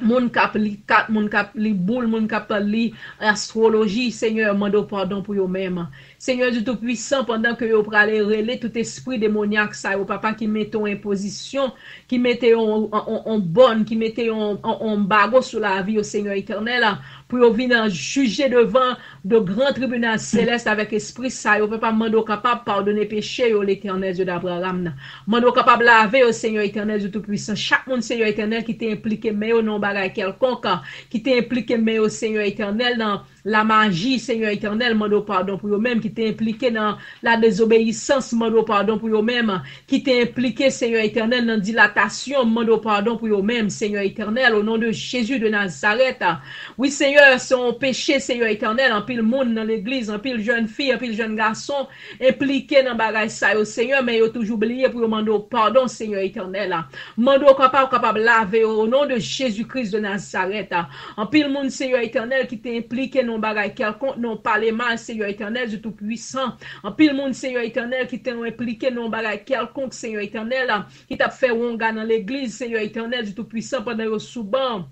moun kap li kat, moun kap li boule, moun kap li astrologie, Seigneur, mando pardon pour eux mêmes. Seigneur du Tout-Puissant, pendant que vous prenez relais tout esprit démoniaque, ça, au papa qui mettait en imposition, qui mettait en bonne, qui mettait en bagot sur la vie au Seigneur éternel, pour venir juger devant de grands tribunaux célestes avec esprit, ça, vous papa mando capable pardonner péché au l'éternel Dieu d'Abraham. Mando capable laver au Seigneur éternel du Tout-Puissant. Chaque monde, Seigneur éternel, qui t'est impliqué, mais au nom bagay quelconque, qui t'est impliqué, mais au Seigneur éternel, dans la magie, Seigneur éternel, mando pardon pour eux-mêmes, qui t'est impliqué dans la désobéissance, mando pardon pour eux-mêmes, qui t'est impliqué, Seigneur éternel, dans dilatation, mando pardon pour eux-mêmes, Seigneur éternel, au nom de Jésus de Nazareth. Oui, Seigneur, son péché, Seigneur éternel, en pile monde dans l'église, en pile jeune fille, en pile jeune garçon, impliqué dans bagay ça, au Seigneur, mais ils ont toujours oublié pour mando pardon, Seigneur éternel. Mando capable laver au nom de Jésus-Christ de Nazareth. En pile monde, Seigneur éternel, qui t'est impliqué non bagay quelconque, non parler mal, Seigneur éternel, du Tout-Puissant. En pile monde, Seigneur éternel, qui t'est impliqué non bagay quelconque, Seigneur éternel, qui t'a fait wonga dans l'église, Seigneur éternel, du Tout-Puissant, pendant le sous-ban.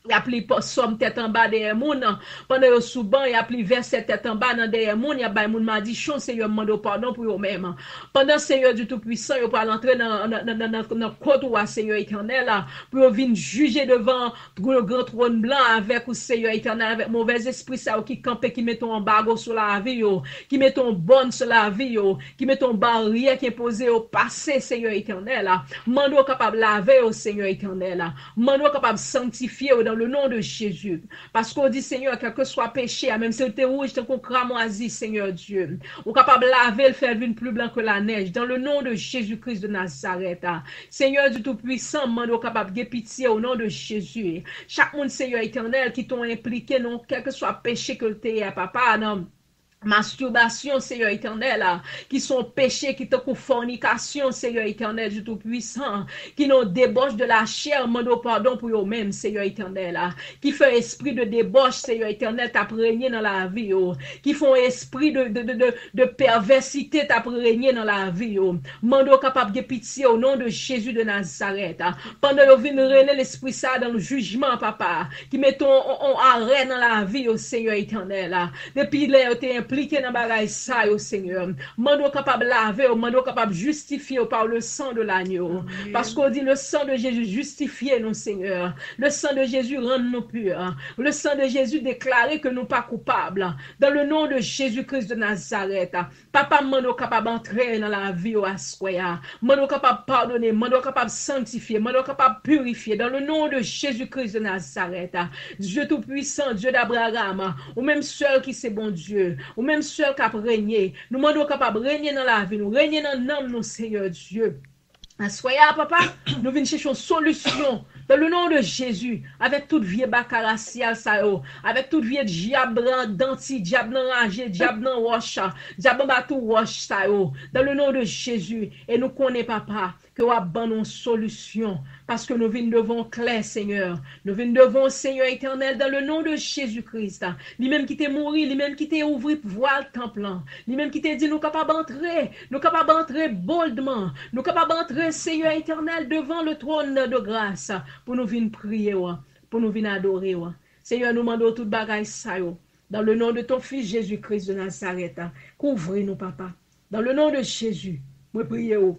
Il a pris somme tête en bas derrière moun. Pendant le sous-ban, il a pris verset tête en bas derrière moun. Il a bay moun maldition, Seigneur, mando pardon pour eux-mêmes. Pendant Seigneur du Tout-Puissant, il va entrer dans côte ou Seigneur éternel, pour venir juger devant le grand trône blanc avec ou Seigneur éternel, avec mauvais esprit, ça, qui campe, qui met ton embargo sur la vie, qui met ton bonne sur la vie, qui met ton barrière qui est posé au passé, Seigneur éternel. Mando capable laver au Seigneur éternel. Mando capable sanctifier dans le nom de Jésus. Parce qu'on dit, Seigneur, quel que soit péché, même si c'était rouge, t'es qu'on cramoisi, Seigneur Dieu. Ou capable de laver, le faire venir plus blanc que la neige. Dans le nom de Jésus-Christ de Nazareth. Seigneur du Tout-Puissant, mando capable de pitié au nom de Jésus. Chaque monde, Seigneur éternel, qui t'ont impliqué, non, quel que soit péché que t'es, papa, non. Masturbation, Seigneur éternel, qui sont péchés, qui te couvrent fornication, Seigneur éternel du Tout-Puissant, qui n'ont débauche de la chair, mando pardon pour eux-mêmes, Seigneur éternel, qui fait esprit de débauche, Seigneur éternel, t'as régné dans la vie, qui font esprit de perversité, t'as régné dans la vie, mando capable de pitié au nom de Jésus de Nazareth, pendant que vous venez l'esprit ça dans le jugement, papa, qui mettons en arrêt dans la vie, au Seigneur éternel, depuis là, t'es impliqué dans bagay ça, au Seigneur. Mando capable laver, mando capable justifier par le sang de l'agneau. Parce qu'on dit le sang de Jésus justifie nous, Seigneur. Le sang de Jésus rend nous purs. Le sang de Jésus déclare que nous pas coupables. Dans le nom de Jésus-Christ de Nazareth. Papa, mando capable entrer dans la vie au assoya. Mando capable pardonner, mando capable sanctifier, mando capable purifier. Dans le nom de Jésus-Christ de Nazareth. Dieu tout-puissant, Dieu d'Abraham, ou même seul qui c'est bon Dieu. Ou même seul qui a régné. Nous demandons capable de régner dans la vie, nous régner dans l'âme, nous, Seigneur Dieu. Soyez, papa, nous venons chercher une solution dans le nom de Jésus, avec toute vieille bacaraciale, avec toute vieille diable denti, diable enragé, diable roche, diable batou roche, dans le nom de Jésus. Et nous connaissons, papa, que nous avons une solution. Parce que nous venons devant clair, Seigneur. Nous venons devant Seigneur éternel dans le nom de Jésus-Christ. Lui-même qui t'est mort, lui-même qui t'est ouvert voile temple. Lui-même qui t'est dit nous capables d'entrer boldement. Nous capables d'entrer, Seigneur éternel, devant le trône de grâce. Pour nous venir prier, pour nous venir adorer. Seigneur, nous demandons toute bagaille ça. Dans le nom de ton fils Jésus-Christ de Nazareth. Couvrez-nous, papa. Dans le nom de Jésus, nous prions,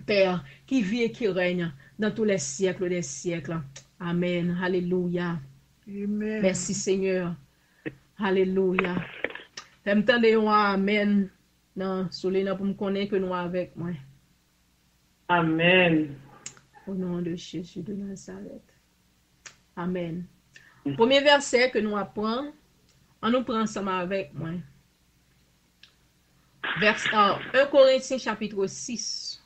Père, qui vit et qui règne dans tous les siècles des siècles. Amen. Alléluia. Amen. Merci Seigneur. Alléluia. T'entendez un amen dans soleil pour me connaître que nous avec moi. Amen. Au nom de Jésus de Nazareth. Amen. Premier verset que nous apprenons, on nous prend ensemble avec moi. 1 Corinthiens chapitre 6.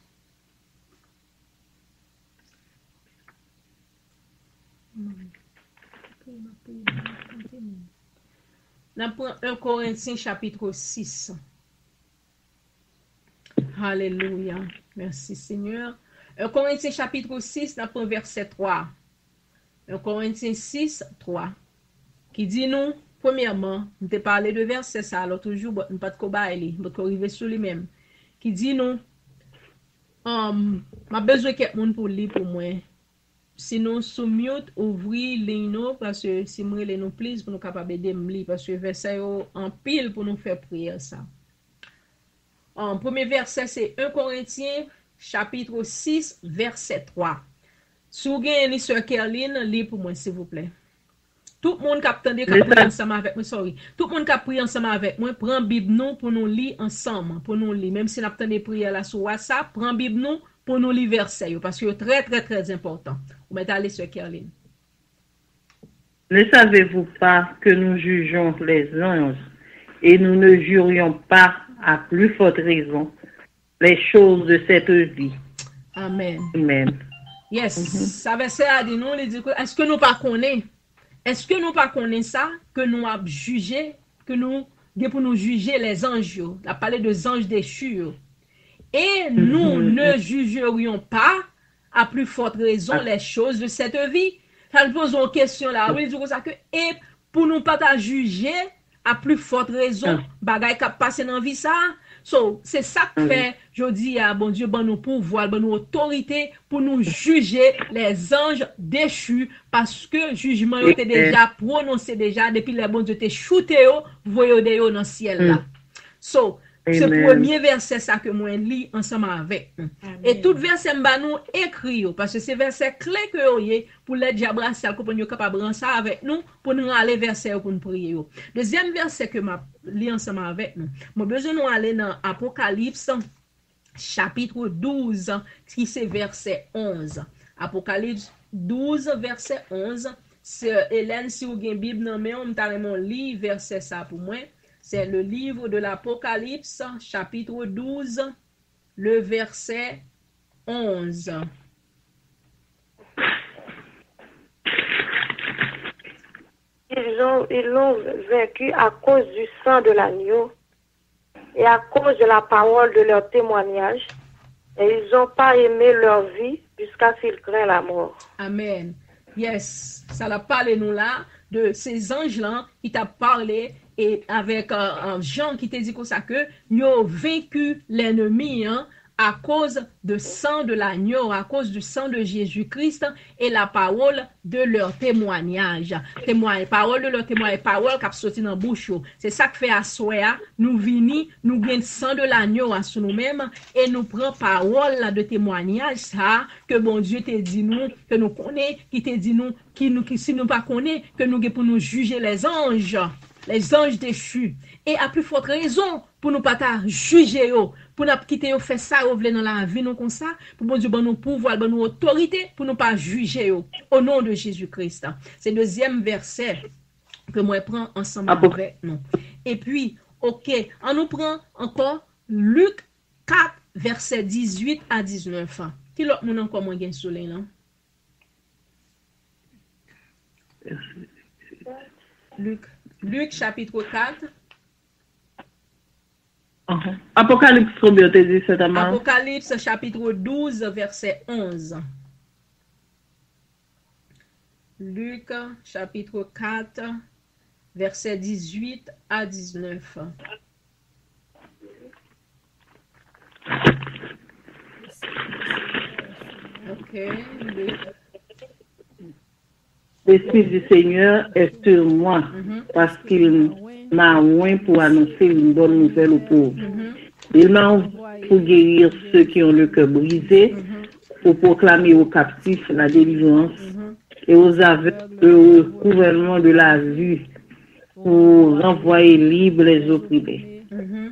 On prend 1 Corinthiens chapitre 6. Alléluia. Merci Seigneur. 1 Corinthiens chapitre 6, on prend verset 3. 1 Corinthiens 6, 3. Qui dit nous, premièrement, nous te parlé de verset ça, alors toujours, nous pas de cobaye, nous pas arriver sur lui-même. Qui dit nous, m'a besoin que monde pour lire pour moi. Sinon, sous mute, ouvrir ligne parce que si moi les nous please pour nous capable de me lire parce que verset en pile pour nous faire prier ça. Premier verset c'est 1 Corinthiens chapitre 6 verset 3. Si vous avez sœur Kerline, lis pour moi s'il vous plaît. Tout le monde qui a pris ensemble avec moi, sorry. Tout le monde qui a pris ensemble avec moi, prend Bible nous pour nous lire ensemble, pour nous lire. Même si nous avons des prières là sur WhatsApp, prend Bible nous pour nous lire verset parce que c'est très très très important. Vous mettez aller sur Kerline. Ne savez-vous pas que nous jugeons les anges et nous ne jurions pas à plus forte raison les choses de cette vie? Amen. Amen. Yes, ça verset a dit nous, il dit est-ce que nous pas connaissons? Est-ce que nous pas connaissons ça que nous avons jugé, que nous pour nous juger les anges, la parler de anges déchus. Et nous ne jugerions pas à plus forte raison les choses de cette vie. Ça nous pose une question là, oui, comme ça que et pour nous pas juger à plus forte raison bagay qui passe dans vie ça. So, c'est ça que fait, je dis à bon Dieu, bon nous pouvoir, bon nous autorité pour nous juger les anges déchus parce que jugement était déjà prononcé déjà depuis le bon Dieu te shooté vous voyez dans le ciel là. So, c'est le premier verset ça que moi lis ensemble avec. Et tout verset m'a nous écrit parce que c'est verset clé que voyez pour les diable pour nous capable ça avec nous pour nous aller verset pour nous prier. Deuxième verset que m'a lis ensemble avec nous. Moi besoin nous aller dans Apocalypse chapitre 12 qui c'est verset 11. Apocalypse 12 verset 11. C'est Hélène si vous avez une Bible dans mais on t'a mon lit verset ça pour moi. C'est le livre de l'Apocalypse, chapitre 12, le verset 11. Ils l'ont vaincu à cause du sang de l'agneau et à cause de la parole de leur témoignage. Et ils n'ont pas aimé leur vie jusqu'à ce qu'ils craignent la mort. Amen. Yes, ça l'a parlé nous là de ces anges-là qui t'a parlé et avec Jean qui t'a dit comme ça que ils ont vaincu l'ennemi à cause de sang de l'agneau, à cause du sang de Jésus-Christ et la parole de leur témoignage. Parole de leur témoignage, parole qui a sorti dans la bouche. C'est ça que fait à soi, nous venons, nous gagnons sang de l'agneau sur nous-mêmes et nous prenons parole de témoignage, ça, que bon Dieu t'a dit nous, que nous connaissons, qui t'a dit nous, qui si nous pas connaissons, que nous pour nous juger les anges déchus. Et à plus forte raison, pour nous pas juger, pour nous quitter faire ça dans la vie nous comme ça, pour bon Dieu bon nous pouvoir, bon nous autorité pour nous pas juger au nom de Jésus-Christ. C'est le deuxième verset que moi prends ensemble avec nous. Et puis, OK, on nous prend encore Luc 4 verset 18 à 19. Qui l'autre monde encore moins gain soleil là? Luc chapitre 4. Apocalypse combien tu dis cette amant? Apocalypse chapitre 12 verset 11. Luc chapitre 4 verset 18 à 19. OK, Luc. L'Esprit du Seigneur est sur moi parce qu'il m'a oint pour annoncer une bonne nouvelle aux pauvres. Il m'a envoyé pour guérir ceux qui ont le cœur brisé, pour proclamer aux captifs la délivrance et aux aveugles le recouvrement de la vue, pour renvoyer libres les opprimés,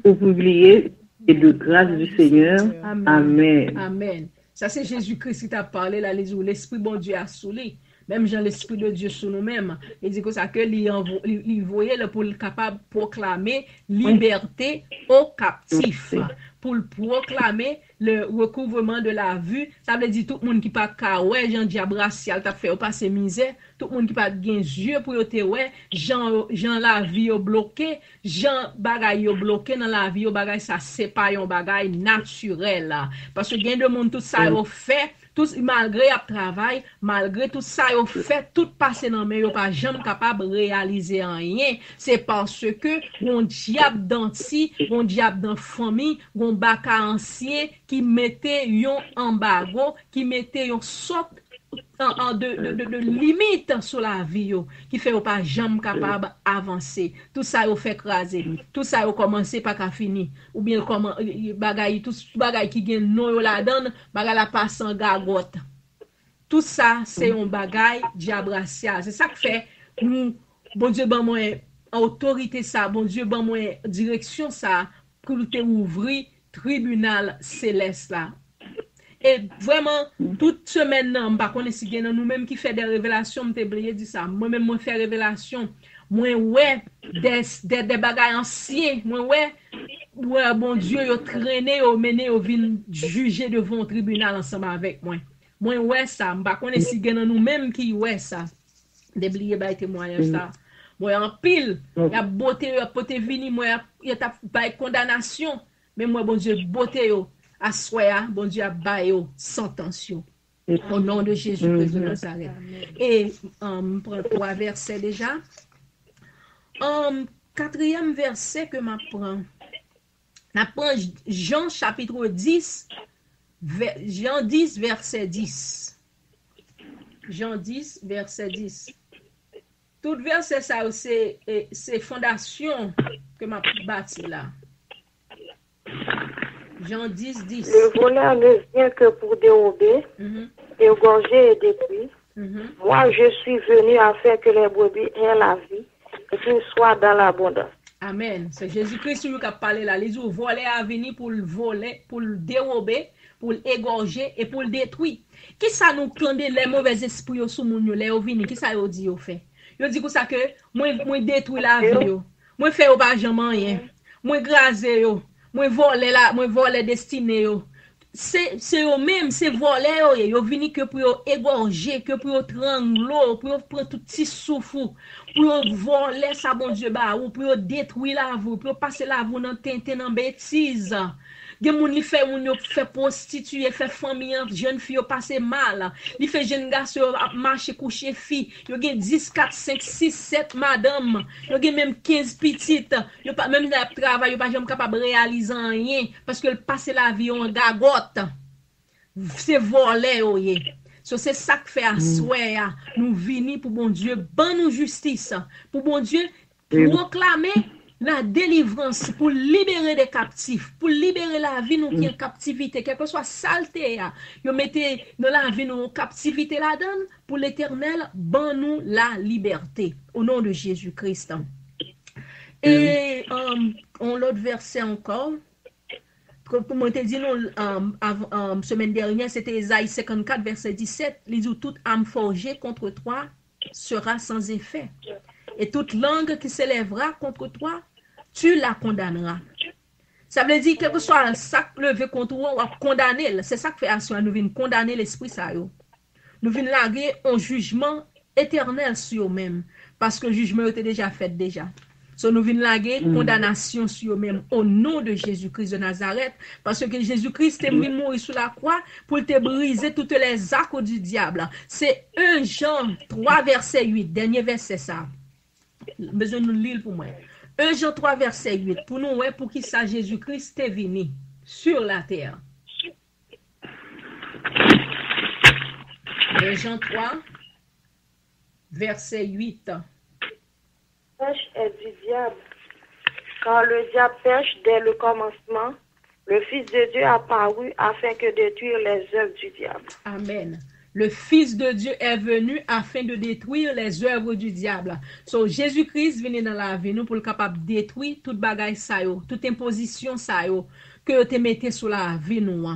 pour publier et de grâce du Seigneur. Amen. Amen. Ça, c'est Jésus-Christ qui t'a parlé là, l'Esprit bon Dieu a soulé. Même Jean, l'Esprit de Dieu sur nous-mêmes. Il dit que ça que il voyait pour le capable de proclamer liberté aux captifs. Pour le proclamer le recouvrement de la vue. Ça veut dire tout le monde qui pas ouais, Jean diable racial t'a fait passer misère. Tout le monde qui pas gain yeux pour te ouais, Jean la vie au bloqué, Jean bagay au bloqué dans la vie au bagay ça c'est pas un bagay naturel là. Parce que gain de monde tout ça au fait tout, malgré le travail, malgré tout ça, ils fait tout passer dans mais ils pas jamais capable de réaliser rien. C'est parce que mon diable d'anti, mon diable dans famille, mon baka ancien qui mettait un embargo, qui mettait un sorte de limite sur la vie qui fait pas jamais capable avancer. Tout ça yo fait craser. Tout ça yo commencer pas qu'à finir ou bien comment bagay tout bagay qui gen non yo la donne, bagay la passe en gagote. Tout ça c'est un bagay diabracial. C'est ça que fait nous bon Dieu ban moi autorité ça, bon Dieu ban moi direction ça pour te ouvrir tribunal céleste là. Et vraiment, toute semaine, je ne sais pas si nous-mêmes qui fait des révélations, je t'ai dit ça. Moi-même, je fais des révélations. Moi, ouais, des bagages anciens. Moi, ouais, bon Dieu, il a traîné, il a mené, il vient juger devant le tribunal ensemble avec moi. Moi, ouais, ça. Je ne sais pas si nous-mêmes qui ouais ça. Déblier bah témoignage ça. Moi, en pile, il y a beauté, il y a beauté vini, moi, il y a condamnation. Mais moi, bon Dieu, beauté, à soi, bon Dieu a baillé sans tension. Au nom de Jésus-Christ de Nazareth. Et on prend 3 versets déjà. 4e verset que m'apprend. M'apprend Jean chapitre 10, Jean 10, verset 10. Jean 10, verset 10. Tout verset ça, c'est fondation que m'a bâti là. Jean 10, 10. Le voleur ne vient que pour dérober, égorger et détruire. Moi, je suis venu afin que les brebis aient la vie et qu'ils soient dans l'abondance. Amen. C'est Jésus-Christ qui a parlé là. Les autres volets à venir pour le voler, pour le dérober, pour l'égorger et pour le détruire. Qui ça nous tendait les mauvais esprits sous mon les venir? Qui ça yo dit au fait? Yo dit que ça que moi détruire la vie yo. Moi faire pas jamais rien. Moi graser yo. Moi voler destiné yo. C'est eux même c'est voler yo vini que pour égorger, que pour trangler, pour prendre tout petit souffle, pour voler ça bon Dieu ba ou pour détruire la vie, pour passer la vie dans tente dans bêtise. Gen moun li fait moun yo fait prostituer, fait famille, jeune fille passer mal. Li fait jeune garçon marcher coucher fille. Yo gen 10, 4, 5, 6, 7 madame. Yo gen même 15 petites. Yo pas même dans travail, yo pas jamais capable réaliser rien parce que le passer la vie en gagote. C'est voler oyé. So c'est ça que fait à soi nous venir pour bon Dieu, ban nous justice, pour bon Dieu proclamer la délivrance pour libérer des captifs, pour libérer la vie nous qui est en captivité, quelle que soit saleté, yo mettez dans la vie nous en captivité la donne, pour l'Éternel, ban nous la liberté, au nom de Jésus-Christ. Et on l'autre verset encore, comme on te dit, semaine dernière, c'était Ésaïe 54, verset 17, les où toute âme forgée contre toi sera sans effet. Et toute langue qui s'élèvera contre toi, tu la condamneras. Ça veut dire que quel que soit ça levé contre toi, on va condamner. C'est ça que fait action. Nous venons condamner l'esprit ça. Nous venons laguer un jugement éternel sur eux-mêmes. Parce que le jugement était déjà fait déjà. So, nous venons laguer condamnation sur eux-mêmes au nom de Jésus-Christ de Nazareth. Parce que Jésus-Christ est venu mourir sur la croix pour te briser toutes les arcs du diable. C'est 1 Jean 3, verset 8. Dernier verset ça. Besoin de nous lire pour moi. 1 Jean 3, verset 8. Pour nous, pour qui ça Jésus-Christ est venu sur la terre. 1 Jean 3, verset 8. Pêche est du diable. Quand le diable pêche dès le commencement, le Fils de Dieu a apparu afin que détruire les œuvres du diable. Amen. Le Fils de Dieu est venu afin de détruire les œuvres du diable. So, Jésus-Christ venu dans la vie nous pour le capable de détruire toute bagaille ça yo, toute imposition ça yo, que te mettez sur la vie nous.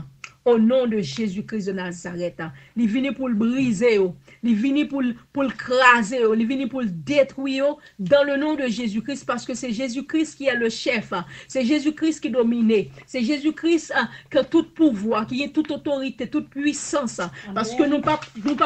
Au nom de Jésus-Christ de Nazareth. Il venu pour le briser, il venu pour le craser, il venu pour le détruire dans le nom de Jésus-Christ parce que c'est Jésus-Christ qui est le chef. C'est Jésus-Christ qui domine. C'est Jésus-Christ qui a tout pouvoir, qui a toute autorité, toute puissance. Parce que nous pas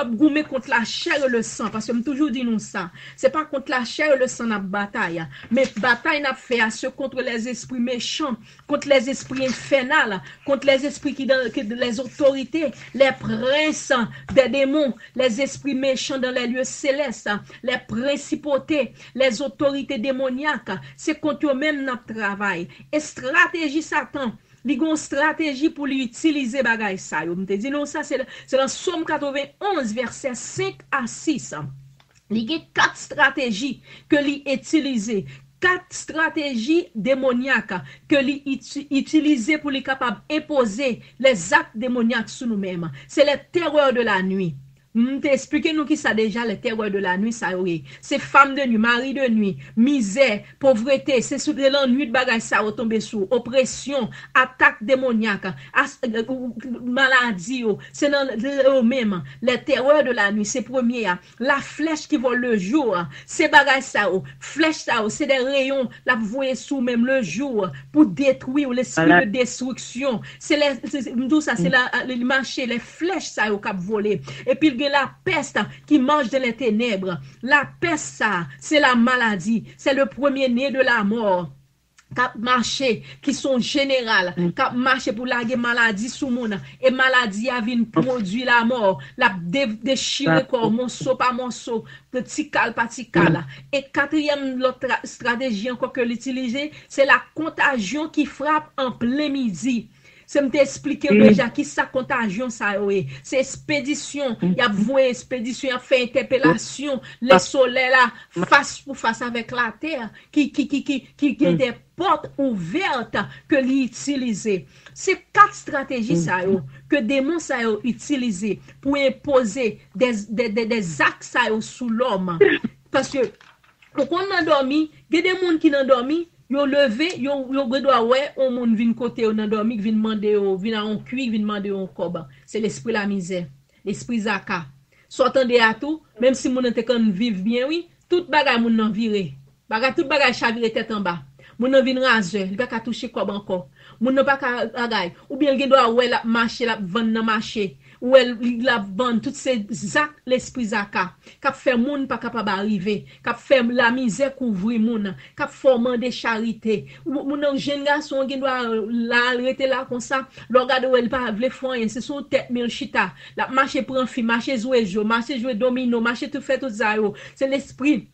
goumer contre la chair et le sang. Parce que nous toujours dit nous ça. C'est pas contre la chair et le sang notre bataille. Mais bataille n'a fait à ceux contre les esprits méchants, contre les esprits infernals, contre les esprits qui les autorités, les princes des démons, les esprits méchants dans les lieux célestes, les principautés, les autorités démoniaques, c'est contre eux-mêmes notre travail. Et stratégie Satan, il y a une stratégie pour l'utiliser bagay ça. Je te dis non, ça c'est dans Somme 91, versets 5 à 6. Il y a 4 stratégies que l'y utiliser. 4 stratégies démoniaques que l'utiliser pour les capables d'imposer les actes démoniaques sur nous-mêmes. C'est les terreurs de la nuit. Expliquez-nous qui ça déjà, les terreurs de la nuit, ça oui. C'est femmes de nuit, mari de nuit, misère, pauvreté, c'est sous la nuit de bagaille ça tomber sous, oppression, attaque démoniaque, maladie, c'est dans eux-mêmes. Les terreurs de la nuit, c'est premier. La flèche qui vole le jour, c'est bagaille ça, flèche ça, c'est des rayons, la voyez sous même le jour, pour détruire l'esprit de destruction. C'est tout ça, c'est le marché, les flèches ça, au cap volé. Et puis, la peste qui mange de les ténèbres. La peste, ça, c'est la maladie. C'est le premier né de la mort. Cap marché qui sont générales, cap marché pour la maladie sous monde et maladie a vient produire la mort, la déchirer corps morceau par morceau, petit cal par petit cal. Et quatrième l'autre stratégie encore que l'utiliser, c'est la contagion qui frappe en plein midi. C'est me t'expliquer déjà qui sa contagion ça oui, c'est expédition, il y a voué expédition, il a fait interpellation, le soleil là face pour face avec la terre qui a des portes ouvertes que l'utiliser. C'est 4 stratégies ça que démons ça utiliser pour imposer des actes ça sous l'homme parce que quand on a dormi, il y a des gens qui ont dormi. Yo levé, yo doit ouais, on moun vinn côté on endormi, vinn demander vinn en cuir, vinn demander en cob. C'est l'esprit la misère, l'esprit zaka. S'entendez à tout, même si moun te kan vivre bien oui, tout bagay moun nan viré. Tout bagay chavire tête en bas. Moun nan vinn raser, il pas ka toucher cob encore. Moun nan pas ka bagay ou bien il doit ouais la marcher la vendre dans marché. Ou elle la vend toutes ces actes l'esprit zaka cap fait moun pas capable arriver cap fait la misère couvrir moun cap formant des charités moun jeune garçon qui doit la arrêter là comme ça le regarde elle pas vle faire c'est son tête mais chita la marché prend fi marché jouer domino marché tout fait tout ça c'est l'esprit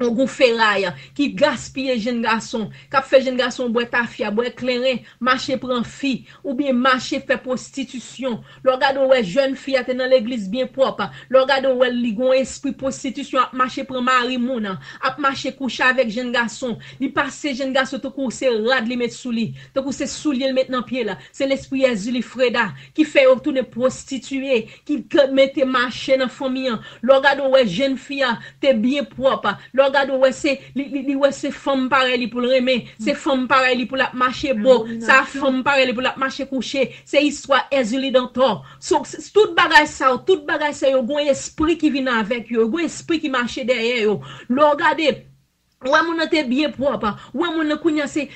on gon ferraille qui gaspille jeune garçon qui fait jeune garçon boire tafia boire clairin marché prend fille ou bien marché fait prostitution le regarde ouais jeune fille a dans l'église bien propre le regarde ouais li gon esprit prostitution a marché prend mari moun a marché coucher avec jeune garçon li passer jeune garçon tout course rad li mettre sous lit tout course soulier le mettre dans pied là c'est l'esprit Ezuli Freda qui fait retourner prostituée qui mette marché dans famille le regarde ouais jeune fille t'es bien propre regarde ouais c'est femme pareil pour le remer c'est femme pareil pour la marcher beau ça femme pareil pour la marcher coucher c'est histoire Ezuli dans toi tout bagage ça yo gon esprit qui vient avec yo gon esprit qui marche derrière yo regardez ouais mon te bien propre ouais mon kounya c'est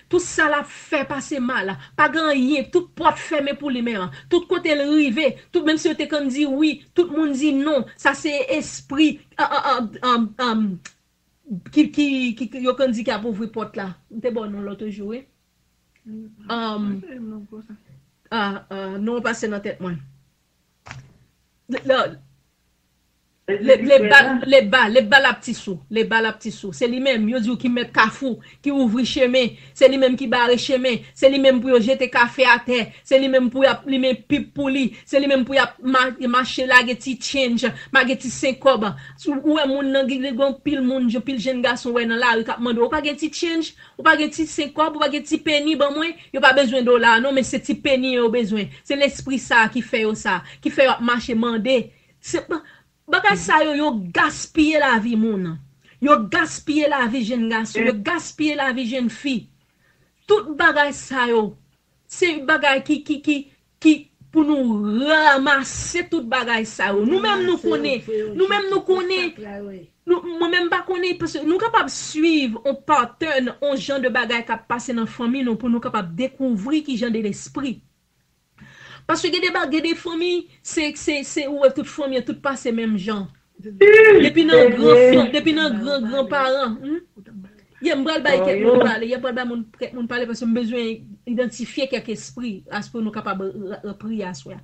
tout ça la fait passer mal pas grand rien toute porte fermée pour lui même tout côté le rivé tout même si on te kan dit oui tout le monde dit non ça c'est esprit qui yo kan dit qui a ouvrir porte là t'es bon non l'autre jouer non passer dans tête moi Les bas la petit sou, c'est lui-même, yo dit qui met kafou, qui ouvre chemin, c'est lui-même qui barre chemin, c'est lui-même pour jeter café à terre, c'est lui-même pour lui-même pipe pour lui, c'est lui-même pour marcher la geti change, ma geti 5 cob. Ou moun nan gon pile moun, je pile jeune garçon ouais dans la rue k'ap mande ou pas geti change, ou pas geti 5 cob, ou pas geti penny ban moi, yo pas besoin dollar non mais c'est ti penny yo besoin. C'est l'esprit ça qui fait ça, qui fait marcher mandé. C'est bagay sa yo gaspiller la vie moun. Yo gaspiller la vie jeune garçon, yo gaspiller la vie jeune fille. Tout bagay sa yo, c'est bagay qui pour nous ramasser tout bagay sa yo. Nous-mêmes nous connaît, moi-même pas connaît parce que nous capable suivre on pattern on genre de bagay qui passe dans famille nous pour nous capable découvrir qui genre de l'esprit. Parce que des familles, c'est où toute famille, tout passe même gens. Depuis nos grands-parents. Il y a un bral bail qui nous parle, il y a pas mon parler parce que besoin identifier quelques esprits à ce que nous capable prier à soi.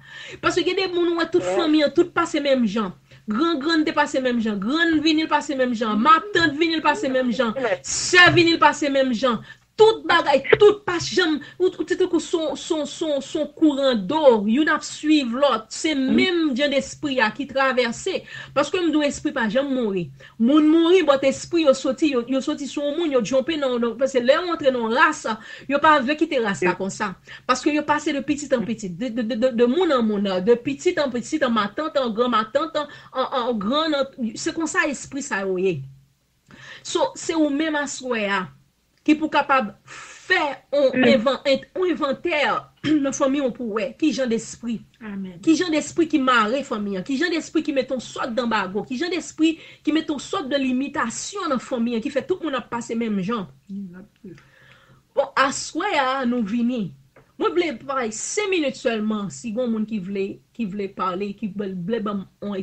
Parce que des gens toute famille, tout passe même gens. Grand dépasse même gens, grand vinyle passe même gens, ma tante vinyle passe même gens, sœur vinyle passe même gens. Tout bagay, tout pas jamais ou son courant d'eau, you n'a suivre l'autre, c'est même genre d'esprit qui traverse parce que m'dou esprit pas jamais mourir. Moun mourir votre esprit yo sorti son moun yo jumper non parce que là entrer dans race, yo pas veut quitter race là comme ça parce que yo passé de petit en petit, de moun en moun, de petit en petit en ma tante en grand ma tante en grand c'est comme ça esprit ça yoye. So c'est ou même assoya qui pour capable faire un inventaire dans famille on pour qui genre d'esprit amen qui genre d'esprit qui marre famille qui genre d'esprit qui met ton sorte d'embargo qui genre d'esprit qui met ton sorte de limitation dans famille qui fait tout le monde a passé même genre bon assoya nous vini moi voulais parler 5 minutes seulement si gon monde qui voulait parler qui voulait on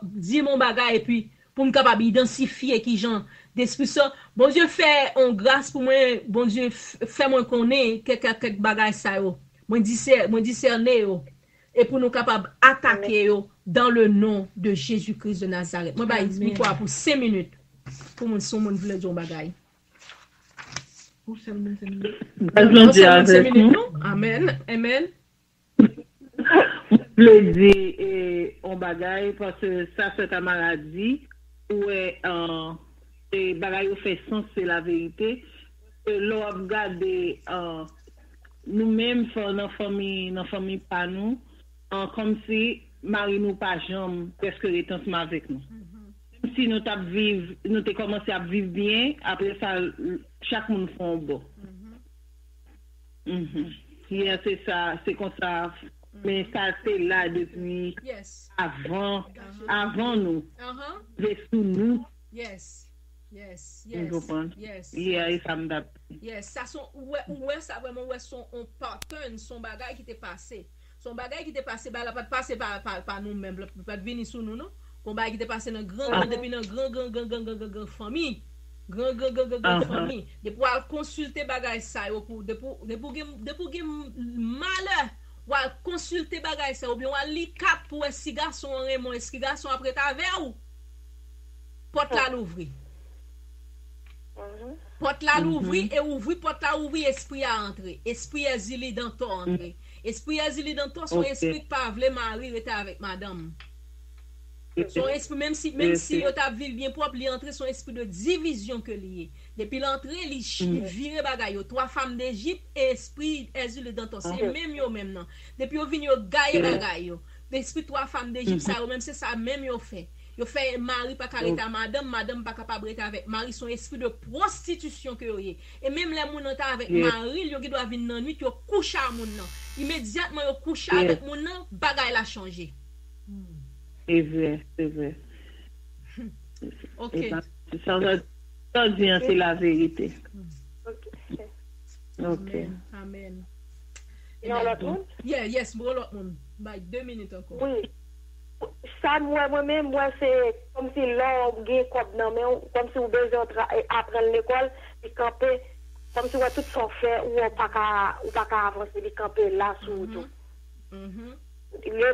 dire mon bagage et puis pour me capable identifier qui genre d'esprit ça bon Dieu fait en grâce pour moi bon Dieu fait moi connaître quelques bagages ça yo moi discerner yo et pour nous capable attaquer yo dans le nom de Jésus-Christ de Nazareth moi ba micro pour 5 minutes pour mon son monde veut dire bagage pour 5 minutes amen le dire on bagaille parce que ça c'est ta maladie ouais et bagaille fait sens c'est la vérité l'on regarde nous-mêmes dans famille pas nous comme si Marie nous pas jamais presque les temps avec nous même si nous t'a vivre nous t'ai commencé à vivre bien après ça chaque monde font bon c'est ça c'est comme ça mais ça c'est là depuis avant nous c'est sous nous yes ça sont ouais ça vraiment ouais son on pattern son bagage qui t'est passé bah là pas passer par nous même pas venir sous nous non on bagage qui t'est passé dans grand depuis dans grand famille grand famille de pouvoir consulter bagage ça pour malheur ou consulter bagage ça ou bien ou li cap pour si garçon Raymond est-ce garçon après ta vers ou porte la l'ouvrir porte la l'ouvrir et ouvrir porte la ouvrir esprit à entrer esprit exilé dans ton entrer esprit exilé dans ton son esprit pas vle mari était avec madame son esprit même si yo t'a vivre bien propre li entrer son esprit de division que lié depuis l'entrée li virer bagay yo 3 femmes d'Égypte et esprit exilé dans ton c'est même yo même non depuis yo vinn yo gagne bagay yo l'esprit 3 femmes d'Égypte ça même c'est ça même yo fait mari pas carré ta madame pas capable être avec mari son esprit de prostitution que yo et même les moun ta avec mari yo qui doit venir dans nuit yo couche à moun nan immédiatement yo couche avec moun nan bagay la changer c'est vrai OK ça vient c'est la vérité OK amen yes bon l'autre monde 2 minutes encore oui ça moi-même c'est comme si l'homme gagne comme si on besoin apprendre l'école et camper comme si on tout son fait ou pas avancer de camper là sur tout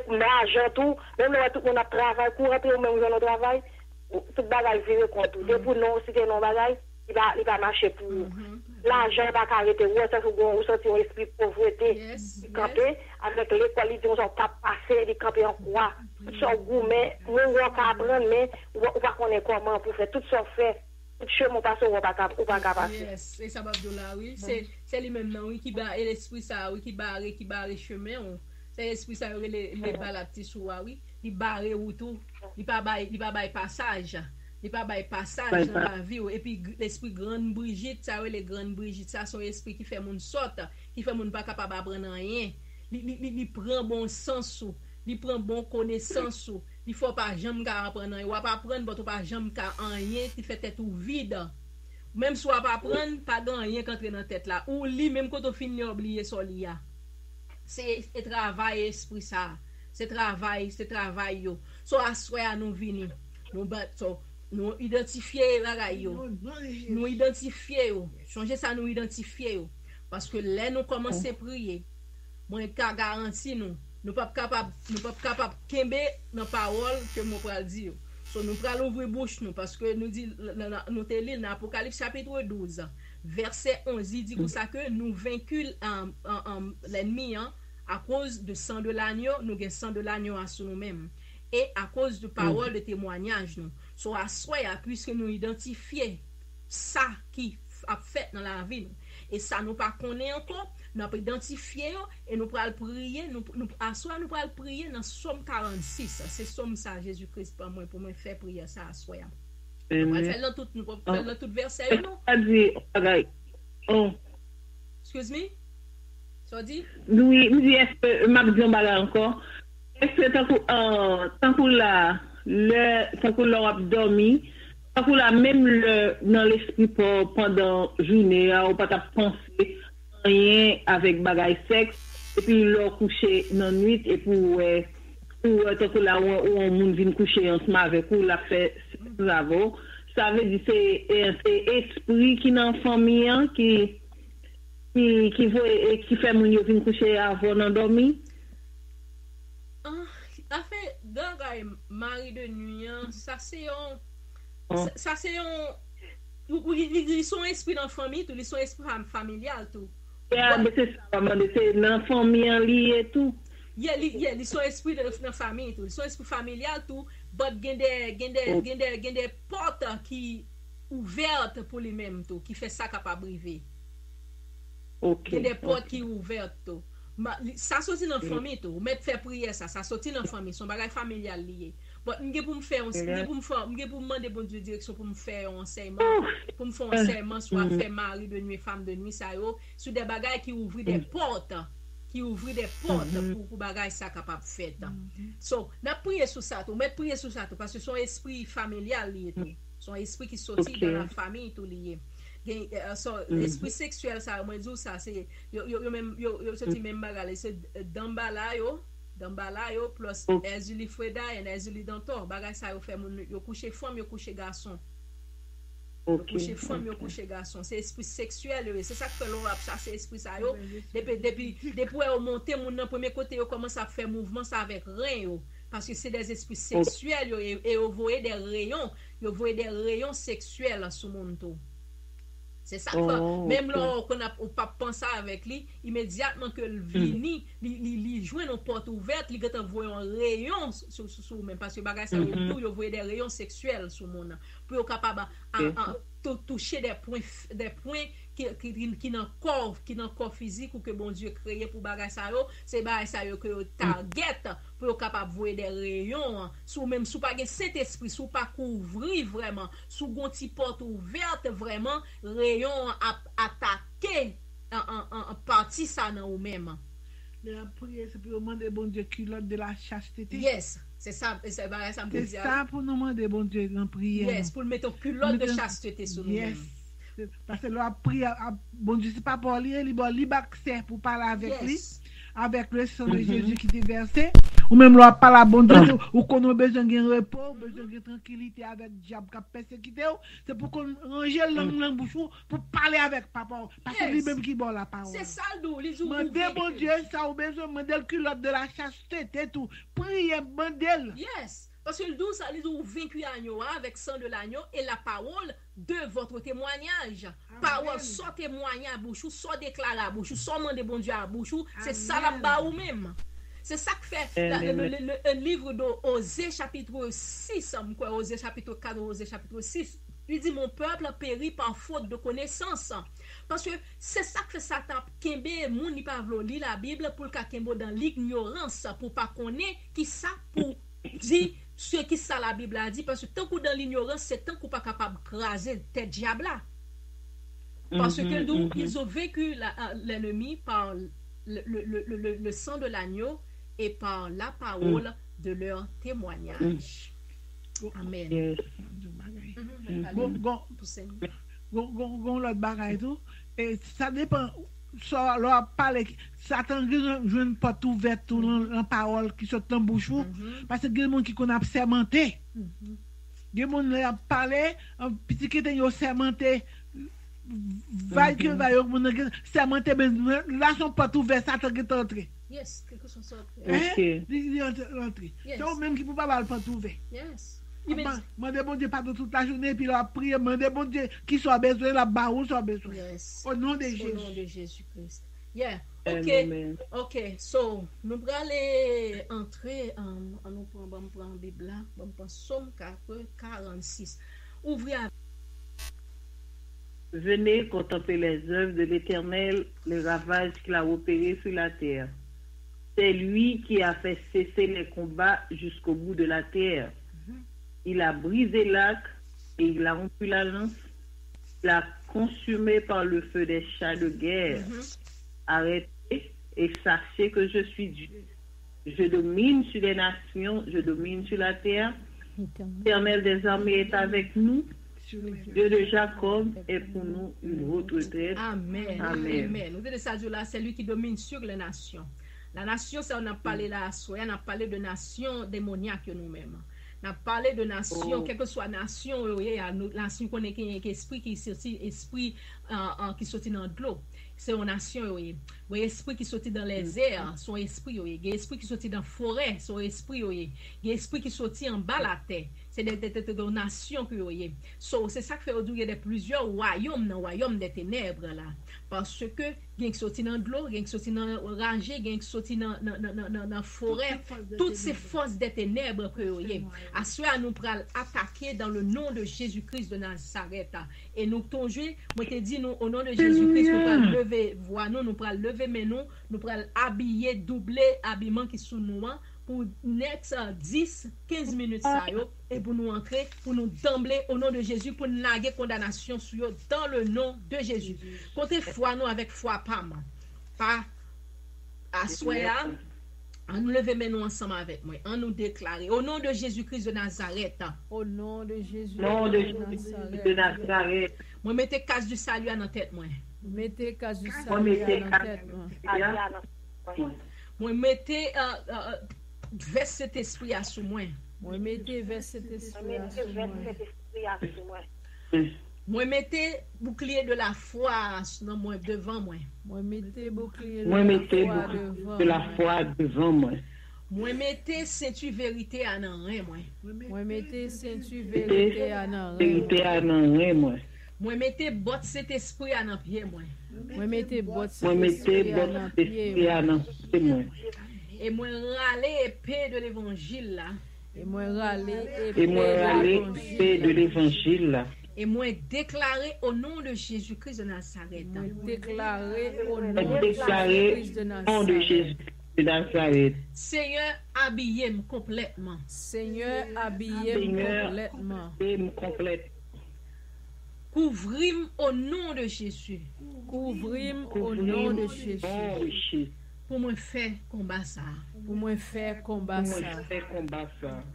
l'argent tout, même là tout le monde a travail, pour rentrer au même jour de travail, tout bagage vire contre tout. Pour non si non bagage, il va marcher pour nous. L'argent va arrêter, ouais ça faut qu'on ressentir un esprit de pauvreté. Camper avec l'école, ils ont pas passer, ils camper en quoi. Tout ça gourmet, nous on va apprendre mais on va connaître comment pour faire tout ça fait. Tout chemin passe on va pas passer. Yes, c'est ça Abdoula oui, c'est lui même oui qui bat l'esprit ça oui qui barre chemin. C'est l'esprit ça les balades sur oui, il barre route, il pas bail passage. Il pas bail passage dans la vie et puis l'esprit grande Brigitte ça les grandes Brigitte ça son esprit qui fait mon sorte, qui fait mon pas capable apprendre rien. Il prend bon sens, il prend bon connaissance, il faut pas jamais apprendre, il va pas apprendre but pas jamais rien, il fait tête ou vide. Même soit pas apprendre pas rien qu'entrer dans tête là ou lui même quand on finit oublier son lia. C'est travail esprit ça. C'est travail yo. So assoya nous vini. Nous identifier la yo. Nous identifier yo. Changer ça nous identifier yo. Parce que là nous commencer prier. Moi ka garanti nous pas capable kembe dans parole que moi pral dire. So nous pral ouvrir bouche nous parce que nous dit nous te lit dans Apocalypse chapitre 12 verset 11 il dit comme ça que nous vaincu l'ennemi à cause de sang de l'agneau, nous avons sang de l'agneau à nous-mêmes. Et à cause de paroles de témoignage, nous. So, à soi, puisque nous identifions ça qui a fait dans la vie, et ça nous pas connaît encore, nous avons identifié et nous pourrons prier, nous pourrons prier dans Somme 46. C'est Somme ça, Jésus-Christ, pour moi faire prier ça à soi. Nous allons faire dans tout verset, non? Excuse me? Oui, est-ce que m'a dit encore? Est-ce que tant qu'on l'a dormi, tant qu'on l'a même dans l'esprit pendant journée, on pas penser rien avec bagaille sexe et puis leur coucher dans nuit et pour tant qu'on là où on monde vient coucher ensemble avec ou la fait travaux, ça veut dire c'est esprit qui dans famille qui fait mon yo vinn coucher avant d'endormir. En fait dans mari de nuit ça c'est ils sont esprit dans famille tout ils sont esprit familial tout. Mais c'est ça c'est dans famille lié tout. Ils sont esprit dans famille tout ils sont esprit familial tout but gen des portes qui ouvertes pour les mêmes tout qui fait ça capable briver. Il y a des portes qui ouvertes tout. Ça sorti dans la famille tout. Mettre faire prier ça sorti dans la famille, son bagage familial lié. Bon, m'gé pour me faire m'gé pour demander bon Dieu direction pour me faire un enseignement, pour me faire un enseignement soit faire mari de nuit, femme de nuit ça yo, sur des bagages qui ouvrent des portes, pour bagage ça capable faire. So, n'a prier sur ça tout, mettre prier sur ça tout parce que son esprit familial lié tout. Son esprit qui sorti dans la famille tout lié. L'esprit sexuel ça moi dis ça c'est yo même yo sorti même bagarre c'est d'embala yo plus Ezuli Freda et Ezuli Dantor bagarre ça yo fait yo coucher femme yo coucher garçon coucher femme yo coucher garçon c'est esprit sexuel c'est ça que l'on ça c'est esprit ça yo depuis on monter mon dans premier côté yo commence à faire mouvement ça avec rien yo parce que c'est des esprits sexuels et vous voyez des rayons sexuels sur mon tout. C'est ça que même là qu'on a pas pensé avec lui immédiatement que le vini il joue une porte ouverte il gata voyer un rayon sur même parce que bagage ça autour il voyer des rayons sexuels sur mon pour capable toucher des points qui dans corps physique ou que bon Dieu créé pour bagage ça c'est bagage ça que target pour capable voyer des rayons sous même sous pas cet esprit sous pas couvrir vraiment sous gonti porte ouverte vraiment rayon attaquer en partie ça dans ou même la prière c'est pour demander bon Dieu culotte de la chasteté. Yes, c'est ça ça me dire. C'est ça pour nous demander bon Dieu en prière. Yes, pour mettre culotte de chasteté sur nous. Yes. Parce que l'on prie, bon Dieu, c'est pas pour lui, il a libre accès pour parler avec lui, avec le sang de Jésus qui est versé. Ou même l'on parle à bon Dieu, ou qu'on a besoin de repos, besoin de tranquillité avec le diable qui a persécuté. C'est pour qu'on range le bouche pour parler avec papa. Parce que lui-même qui boit la parole. C'est ça le dos, les ouvriers. Mandez bon Dieu, ça ou besoin, mandez le culotte de la chasteté, tout. Priez, mandez. Yes. Parce que le dos, ça les ont vaincu agneau avec sang de l'agneau et la parole de votre témoignage. Amen. Parole, soit témoigner à bouche, soit déclarer à bouche, soit demander bon Dieu à bouche, c'est ça là-bas ou même. C'est ça que fait un livre d'Osée chapitre 6, Osée chapitre 4, Osée chapitre 6. Il dit mon peuple a péri par faute de connaissance. Parce que c'est ça que fait Satan. Kembe moun ni pa vlo li la Bible pour ka kembo dans l'ignorance pour pas connaître qui ça pour dire ce qui ça la Bible a dit. Parce que tant qu'on dans l'ignorance, c'est tant qu'on pas capable de craser tête diable là. Parce que donc ils ont vécu l'ennemi par le sang de l'agneau et par la parole de leur témoignage. Amen. Yes. Gon l'autre bagaille tout et ça dépend ça leur parler Satan joue pas tout ouvert tout en parole qui sort dans bouche parce que il y a des gens qui connaissent sermenté. Il y a des gens qui a parlé un petit qui était sermenté va que va sermenté là sont pas tout ouvert Satan qui est entré. Yes, quelque chose sorte. OK. Il est entré. Donc même qui peut pas tout ouvert. Yes. Mandez bon Dieu pardon toute la journée puis la prière mandez bon Dieu qui soit besoin la barou soit besoin. Yes. Au nom de Jésus. Au nom de Jésus-Christ. Yeah. OK. OK. So, nous allons aller entrer en nous prendre Bible là, on prend Somme 46. Ouvrez. Venez contempler les œuvres de l'Éternel, les ravages qu'il a opérés sur la terre. C'est lui qui a fait cesser les combats jusqu'au bout de la terre. Il a brisé l'arc et il a rompu la lance. Il a consumé par le feu des chars de guerre. Arrêtez et sachez que je suis Dieu. Je domine sur les nations, je domine sur la terre. L'Éternel des armées est avec nous. Dieu de Jacob est pour nous une haute retraite. Amen. Amen. Nous disons ça, là, c'est lui qui domine sur les nations. La nation, ça on a parlé là, on a parlé de nations démoniaques nous-mêmes. On a parlé de nations, quelle que soit nation, nation qu'on est qui esprit qui sorti esprit qui sorti dans de l'eau. C'est une nation, un esprit qui sorti dans les airs, son esprit, un esprit qui sorti dans la forêt, son esprit, un esprit qui sorti en bas la terre. C'est des nations que c'est ça qui fait aujourd'hui il y a plusieurs royaumes dans le royaume des ténèbres là. Parce que il y a qui sorti dans de l'eau, il y a qui sorti dans rangée, il y a qui sorti dans la forêt, toutes ces forces des ténèbres que à cela nous pral attaquer dans le nom de Jésus-Christ de Nazareth. Et nous tongé, moi te dit nous au nom de Jésus-Christ nous pral lever voix nous pral lever mais nous pral habiller doubler habillement qui sous nous pour next 10-15 minutes ça et pour nous entrer, pour nous d'emblée au nom de Jésus, pour nous naguer condamnation sur eux dans le nom de Jésus. Comptez foi nous avec foi pas à soya, on nous lever nous ensemble avec moi, on nous déclarer au nom de Jésus-Christ de Nazareth. Au nom de Jésus de Nazareth. Moi mettez casse du salut à notre tête moi. Mettez casse du salut à notre tête moi. Moi mettez verse cet esprit à sous moi. Moi mettez verse cet esprit à sous moi. Moi mettez bouclier de la foi moi devant moi. Moi mettez bouclier de la foi devant moi. Moi mettez ceinture vérité à nan moi. Moi mettez ceinture vérité à nan moi. Moi mettez botte cet esprit à nan pied moi. Moi mettez botte cet esprit à nan pied moi. Et moi râler épée de l'évangile là. Et moi râler épée de l'évangile là. Et moi déclarer au nom de Jésus-Christ de Nazareth. Déclarer au nom de Jésus de Nazareth. Seigneur, habillez-moi complètement. Seigneur, habillez-moi complètement. Couvris-moi au nom de Jésus. Couvris-moi au nom de Jésus. Pour moi faire combat ça. Pour moi faire combat ça.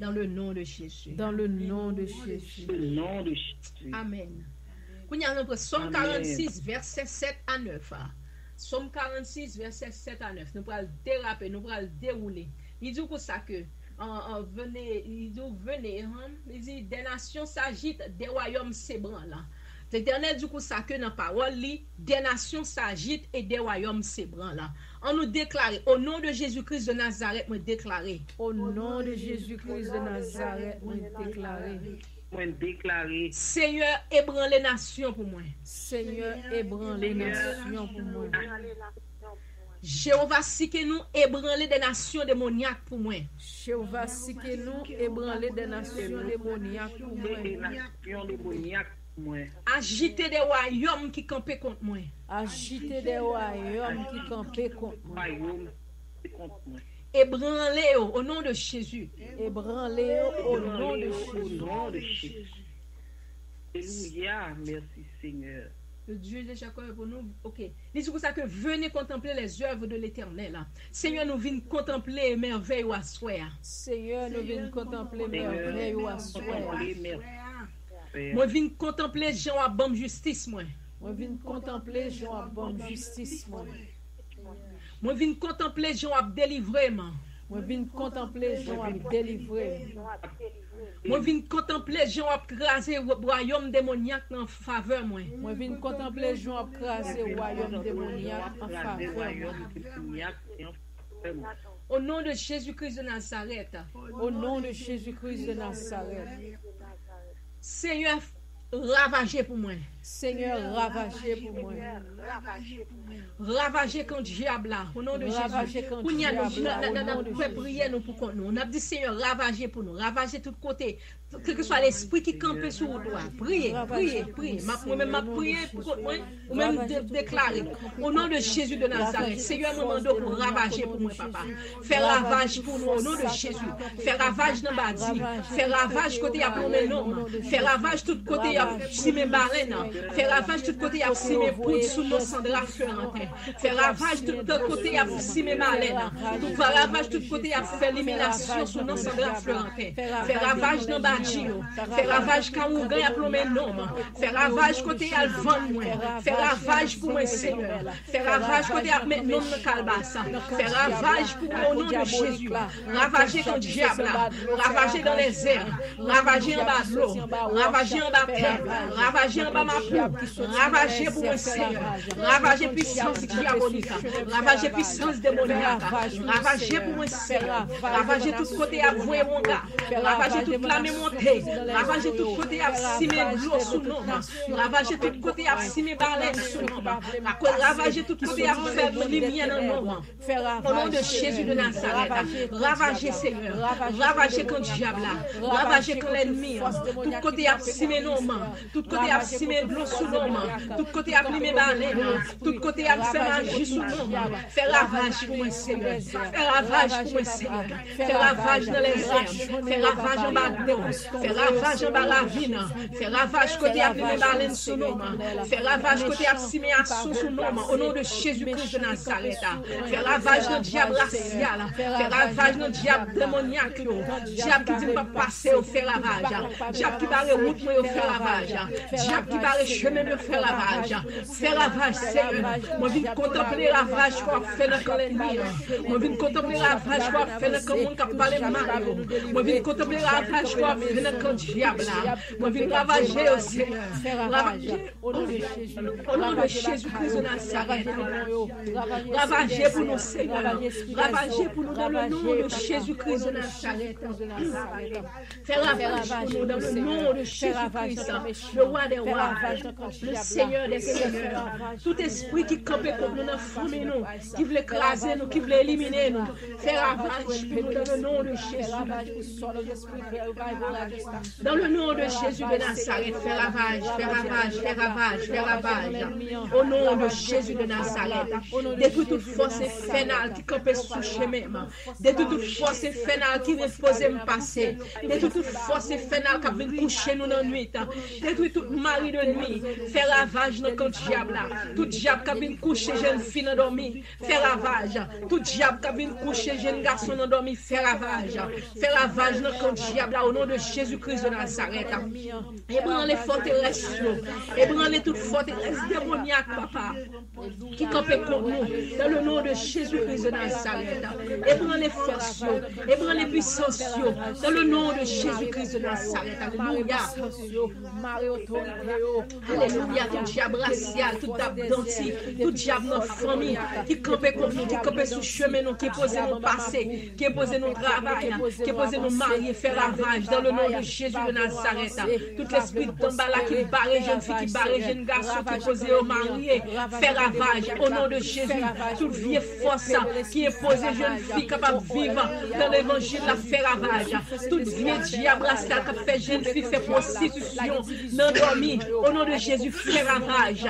Dans le nom de Jésus. Dans le nom de Jésus. Amen. Qu'on y a un Somme 46, verset 7 à 9. Somme 46, verset 7 à 9. Nous pourrons le déraper, nous pourrons le dérouler. Il dit pour ça que venez, il dit des nations s'agitent, des royaumes s'ébranlent. L'Éternel dit pour ça que dans la parole, des nations s'agitent et des royaumes s'ébranlent. On nous déclare, au nom de Jésus-Christ de Nazareth, me déclarer. Au nom de Jésus-Christ de Nazareth, me déclarer. Seigneur, ébranle les nations pour moi. Seigneur, ébranle les nations pour moi. Jéhovah, si que nous ébranler des nations démoniaques pour moi. Jéhovah, si que nous ébranler des nations démoniaques pour moi. Agiter des royaumes qui campaient contre moi. Agiter des royaumes qui campaient contre moi. Ébranler au nom de Jésus. Ébranler au nom de Jésus. Alléluia, merci Seigneur. Le Dieu de Jacob pour nous. Ok. C'est pour ça que venez contempler les œuvres de l'Éternel. Seigneur, nous venons contempler merveilles ou assoir. Seigneur, nous venons contempler merveilles ou assoir. Moi viens contempler Jean à bonne justice moi. Moi viens contempler Jean à bonne justice moi. Moi viens contempler Jean à délivrer moi. Moi viens contempler Jean à délivrer. Moi viens contempler Jean à craser le royaume démoniaque en faveur moi. Moi viens contempler Jean à craser le royaume démoniaque en faveur moi. Au nom de Jésus-Christ de Nazareth. Au nom de Jésus-Christ de Nazareth. Seigneur, ravagez pour moi. Seigneur, ravagez pour moi. Ravagez quand diable là, au nom de Jésus. Pour nous, prier nous pour nous. On a dit Seigneur, ravagez pour nous. Ravagez de tous côtés. Quel que soit l'esprit qui campe sur toi. Priez. Moi-même, ma prière pour moi, ou même déclarer. Au nom de Jésus de Nazareth. Seigneur, nous demandons pour ravager pour moi, papa. Faire ravage pour nous, au nom de Jésus. Faire ravage dans Badi. Faire ravage côté à mes noms. Faire ravage tout côté à si mes baleines. Faire ravage tout côté à si mes poudres sous nos cendres fleurantes. Faire ravage tout côté à si mes baleines. Faire ravage tout côté à faire l'élimination sous nos cendres fleurantes. Faire ravage dans Badi. Faire ravage quand on gagne à plomber nom. Faire ravage côté à vendre. Faire ravage pour moi, Seigneur. Faire ravage côté à mettre nom dans Calbassa. Faire ravage pour au nom de Jésus. Ravager comme diable. Ravager dans les airs. Ravager en bas de l'eau. Ravager en bas de terre. Ravager en bas ma peau. Ravager pour moi, Seigneur. Ravager puissance diabolique. Ravager puissance démoniaque. Ravager pour moi, Seigneur. Ravager tout côté à vouer mon gars. Ravager toute la mémoire. Ravager tout côté à simer l'eau sous nom. Ravager tout côté à simer baleine sous nom. Ravager tout côté à faire lumière dans le nom. Au nom de Jésus de Nazareth. Ravager Seigneur. Ravager quand diable. Ravager quand l'ennemi. Tout côté à simer nom. Tout côté à simer l'eau sous nom. Tout côté à plimer baleine. Tout côté à faire magie sous nom. Faire ravage pour moi Seigneur. Faire ravage pour moi Seigneur. Faire ravage dans les airs. Faire ravage en bas de l'eau. Faire ravage en bas la vie. Faire ravage côté à plimer baleine sous nom. Faire ravage côté à simer action sous nom. Au nom de Jésus-Christ de Nazareth. Faire ravage dans le diable racial. Faire ravage dans le diable démoniaque. Diable qui dit pas passer au faire ravage. Diable qui barre route moi au faire ravage. Diable qui barre chemin me faire ravage. Faire ravage Seigneur. Moi viens contempler ravage qu'on fait dans l'ennemi. Moi viens contempler ravage qu'on fait dans le monde qui parle mal. Moi viens contempler ravage qu'on fait dans le diable. Moi viens ravager au Seigneur. Ravager au nom de Jésus-Christ de Nazareth. Ravager pour nous Seigneur. Ravager pour nous dans le nom de Jésus-Christ de Nazareth. Faire ravage pour nous dans le nom de Jésus-Christ. Le roi des rois. Le Seigneur des seigneurs. Tout esprit qui campait pour nous dans la famille, qui voulait écraser nous, qui voulait éliminer nous. Faire ravage pour nous dans le nom de Jésus. Dans le nom de Jésus de Nazareth, faire ravage, faire ravage, faire ravage, faire ravage. Au nom de Jésus de Nazareth, détruis toute force infernale qui campait sous chemin. Détruis toute force infernale qui vient poser me passer. Détruis toute force infernale qui vient coucher nous dans la nuit. détruis tout mari de nuit, fais ravage dans le camp diable là. Tout diable qui vient coucher jeune fille endormie, fais ravage. Tout diable qui vient coucher jeune garçon endormi, fais ravage. Fais ravage dans le camp diable là au nom de Jésus-Christ de Nazareth. Ébranle les forteresses, ébranle toutes forteresses démoniaques, papa, qui campent contre nous, dans le nom de Jésus-Christ de Nazareth. Ébranle les forces, ébranle les puissances, dans le nom de Jésus-Christ de Nazareth. Alléluia. Alléluia. Tout diable racial, tout diable d'anti, tout diable dans la famille, qui campent contre nous, qui campent sous chemin, qui est posé nos passés, qui est posé nos travail, qui est posé nos maris, fait ravage, dans le nom de Jésus de Nazareth. Tout l'esprit d'en bas là qui barre jeune fille, qui barre jeune garçon, qui est posé au marié, fait ravage, au nom de Jésus. Toute vieille force qui est posée jeune fille capable de vivre dans l'évangile, la fait ravage. Toute vieille diable qui fait jeune fille, fait prostitution, n'endormi, au nom de Jésus, fait ravage.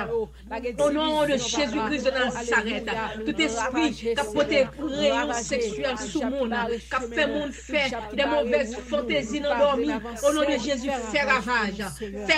Au nom de Jésus-Christ de Nazareth, tout esprit qui a porté rayon sexuel sous le monde, qui a fait monde faire des mauvaises fantaisies endormies, au nom de Jésus, fait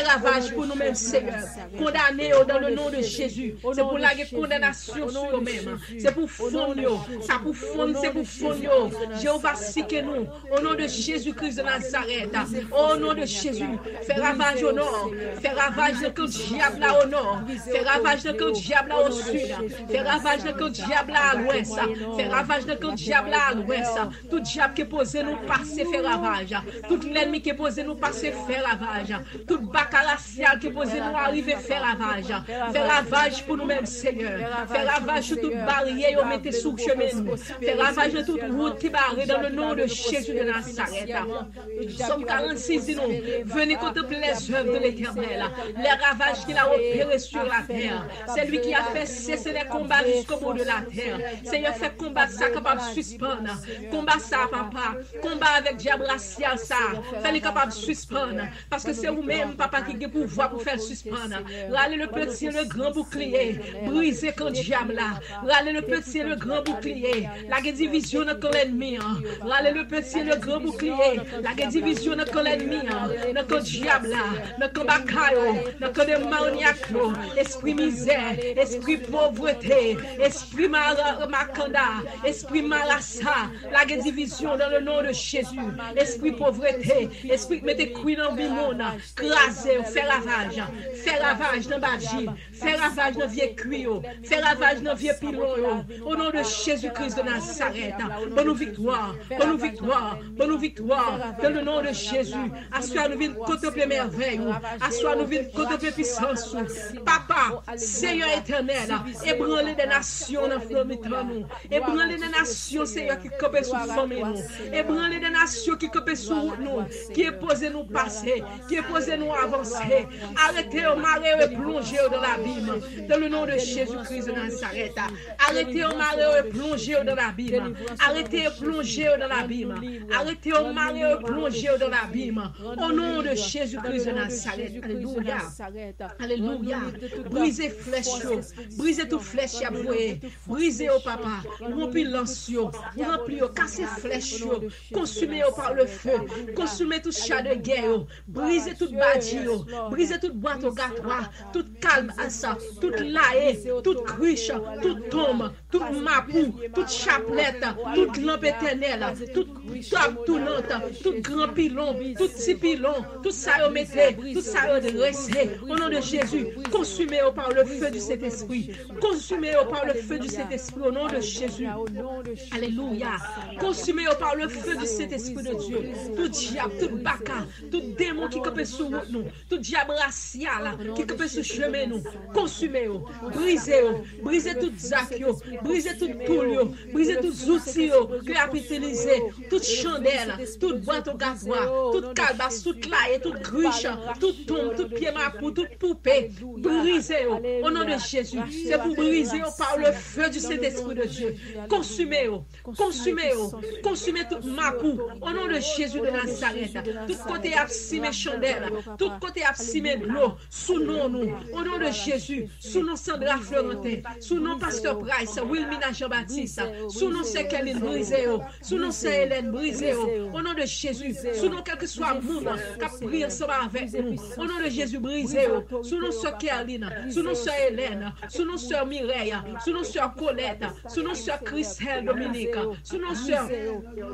ravage pour nous-mêmes, Seigneur. Condamnés dans le nom de Jésus. C'est pour la condamnation sur eux-mêmes. C'est pour fondre, ça pour fondre, c'est pour fondre. Jéhovah, sique nous, au nom de Jésus-Christ de Nazareth, au nom de Jésus, fais ravage au nord, fais ravage de tout diable là au nord, fais ravage de tout diable là au sud, fais ravage de tout diable là à l'ouest, fais ravage de tout diable là à l'ouest, tout diable qui est posé nous passer, fait ravage, tout l'ennemi qui est posé nous passer, fait ravage, tout bacaracial qui est posé nous arriver, fait ravage pour nous-mêmes, Seigneur, fais ravage sur toute barrière, on mettez sous chemin, fais ravage de toute route qui barre dans le nom de Jésus de Nazareth. Somme 46 dit nous, venez contempler les œuvres de l'Éternel, les ravages qu'il a opérés sur la terre. C'est lui qui a fait cesser les combats jusqu'au bout de la terre. Seigneur, fait combattre ça capable de suspendre. Combat ça, papa. Combat avec diable racial ça. Fais-le capable de suspendre. Parce que c'est vous-même, papa, qui a pouvoir pour faire le suspendre. Râlez le petit et le grand bouclier. Brisez quand diable là. Râlez le petit et le grand bouclier. La division de l'ennemi. Râlez le petit et le grand bouclier. La division de l'ennemi. Notre diable là. Notre bacayo. Notre démoniaque. Esprit misère. Esprit pauvreté. Esprit macanda. Esprit malassa. La division dans le nom de Jésus. Esprit pauvreté. Esprit mettez cuit dans le monde. Crasez. Fait ravage. Fait ravage dans Badji. Fait ravage dans vieux cuir. Fait ravage dans vieux pilon. Au nom de Jésus-Christ de Nazareth. Bonne victoire. Bonne victoire. Bonne victoire. Dans le nom de Jésus. Assois nous venons contempler merveille. Assois nous venons contempler puissance. Papa, Seigneur éternel, ébranler des nations dans nous. Ébranler des nations, Seigneur, qui copent sous famille nous. Ébranler des nations qui copent sous nous. Qui est posé nous passer. Qui est posé nous avancer. Arrêtez au marée et plongez dans l'abîme. Dans le nom de Jésus-Christ de Nazareth. Arrêtez au marée et plongez dans l'abîme. Arrêtez et plongez dans l'abîme. Arrêtez au marée et plongez dans l'abîme. Au nom de Jésus-Christ de Nazareth. Alléluia. Alléluia. Brisez flèche. Brisez toute flèche à vouer. Brisez au papa. Rompez l'ancien. Remplis au cassez flèche. Consumez au par le feu. Consumez tout chat de guerre. Brisez toute badille. Brisez toute boîte au gâtois. Toute calme à ça. Toute laée. Toute cruche. Toute tombe. Toute mapou. Toute chaplette. Toute lampe éternelle. Toute table tournante. Tout grand pilon. Tout petit pilon. Tout ça au mettez. Tout ça au dressé. Au nom de Jésus. Consumez au par le feu du Saint-Esprit. Consumez au par le feu du Saint-Esprit. Au nom de Jésus. Alléluia. Consumez au par le feu du Saint-Esprit de Dieu. Tout diable, tout baka, tout démon qui campe sous nous. Tout diable racial qui campe sous chemin nous. Consumez-o. Brisez-o. Brisez tout zakio. Brisez tout poulio. Brisez tout outils que a utilisé. Toute chandelle. Toute boîte au gasoil. Toute calebasse. Toute laille. Toute cruche. Toute tombe. Toute pied mapou. Toute poupée. Brisez-o. Au nom de Jésus. C'est pour briser par le feu du Saint-Esprit de Dieu. Consumez-o. Consumez-o. Consumez toute mapou. Au nom de Jésus de Nazareth. Tout côté absimé chandelle. Tout côté absimé de l'eau. Sous nom nous. Au nom de Jésus. Sous nom Sandra Florentin. Sous nom Pasteur Price. Wilmina Jean-Baptiste. Sous nom Sekeline brisez-o. Sous nom Hélène brisez-o. Au nom de Jésus. Sous nom quel que soit le monde qui a pris ensemble avec Au nom de Jésus, brisez. Sous nos sœurs Kerline, sous nos sœurs Hélène, sous nos sœurs Mireille, sous nos sœurs Colette, sous nos sœurs Christelle Dominique, sous nos sœurs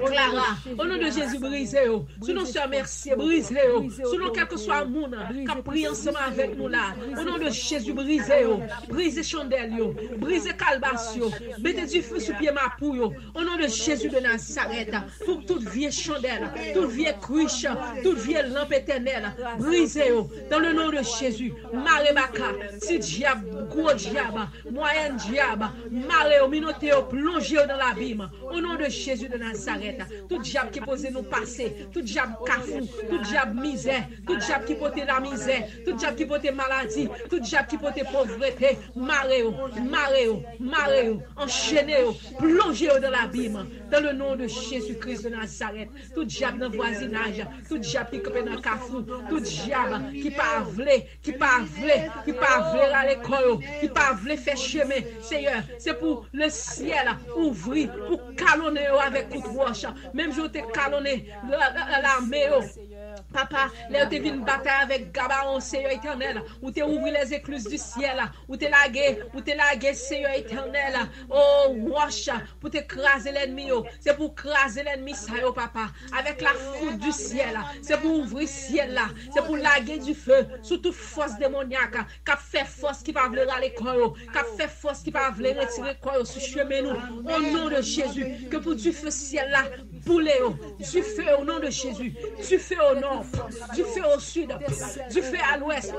Clara. Au nom de Jésus, brisez. Sous nos sœurs Merci, brisez. Sous nos quel que soit le monde qui prie ensemble avec nous là. Au nom de Jésus, brisez. Brisez chandelle, brisez calbasio. Mettez du feu sous pied ma pouille. Au nom de Jésus de Nazareth, pour toute vieille chandelle, toute vieille cruche, toute vieille lampe éternelle, brisez dans le nom de Jésus. Marebaka, si diable, gros diable, moyen diable, maré, minoté, plongé dans l'abîme. Au nom de Jésus de Nazareth, tout diable qui pose nous passer, tout diable cafou, tout diable misère, tout diable qui porte la misère, tout diable qui porte maladie, tout diable qui porte pauvreté, maré, enchaîné, plongé dans l'abîme. Dans le nom de Jésus-Christ de Nazareth, tout diable dans le voisinage, tout diable qui est dans le cafou, tout diable qui pas à l'école, qui pas faire chemin, Seigneur, c'est pour le ciel ouvrir, pour calonner avec coup de roche, même je t'ai calonné l'armée. Papa, là où tu viens battre avec Gabaon, Seigneur éternel, où tu ouvres les écluses du ciel, où tu lagué, Seigneur éternel, oh, wash, pour t'écraser l'ennemi, c'est pour craser l'ennemi, ça, papa, avec la foudre du ciel, c'est pour ouvrir le ciel là, c'est pour laguer du feu, sous toute force démoniaque, qui fait force qui va venir à l'école, qui fait force qui va venir retirer le corps sur chemin nous, au nom de Jésus, que pour du feu ciel là, bouler, du feu au nom de Jésus, du feu au nord, du feu au sud, du feu à l'ouest,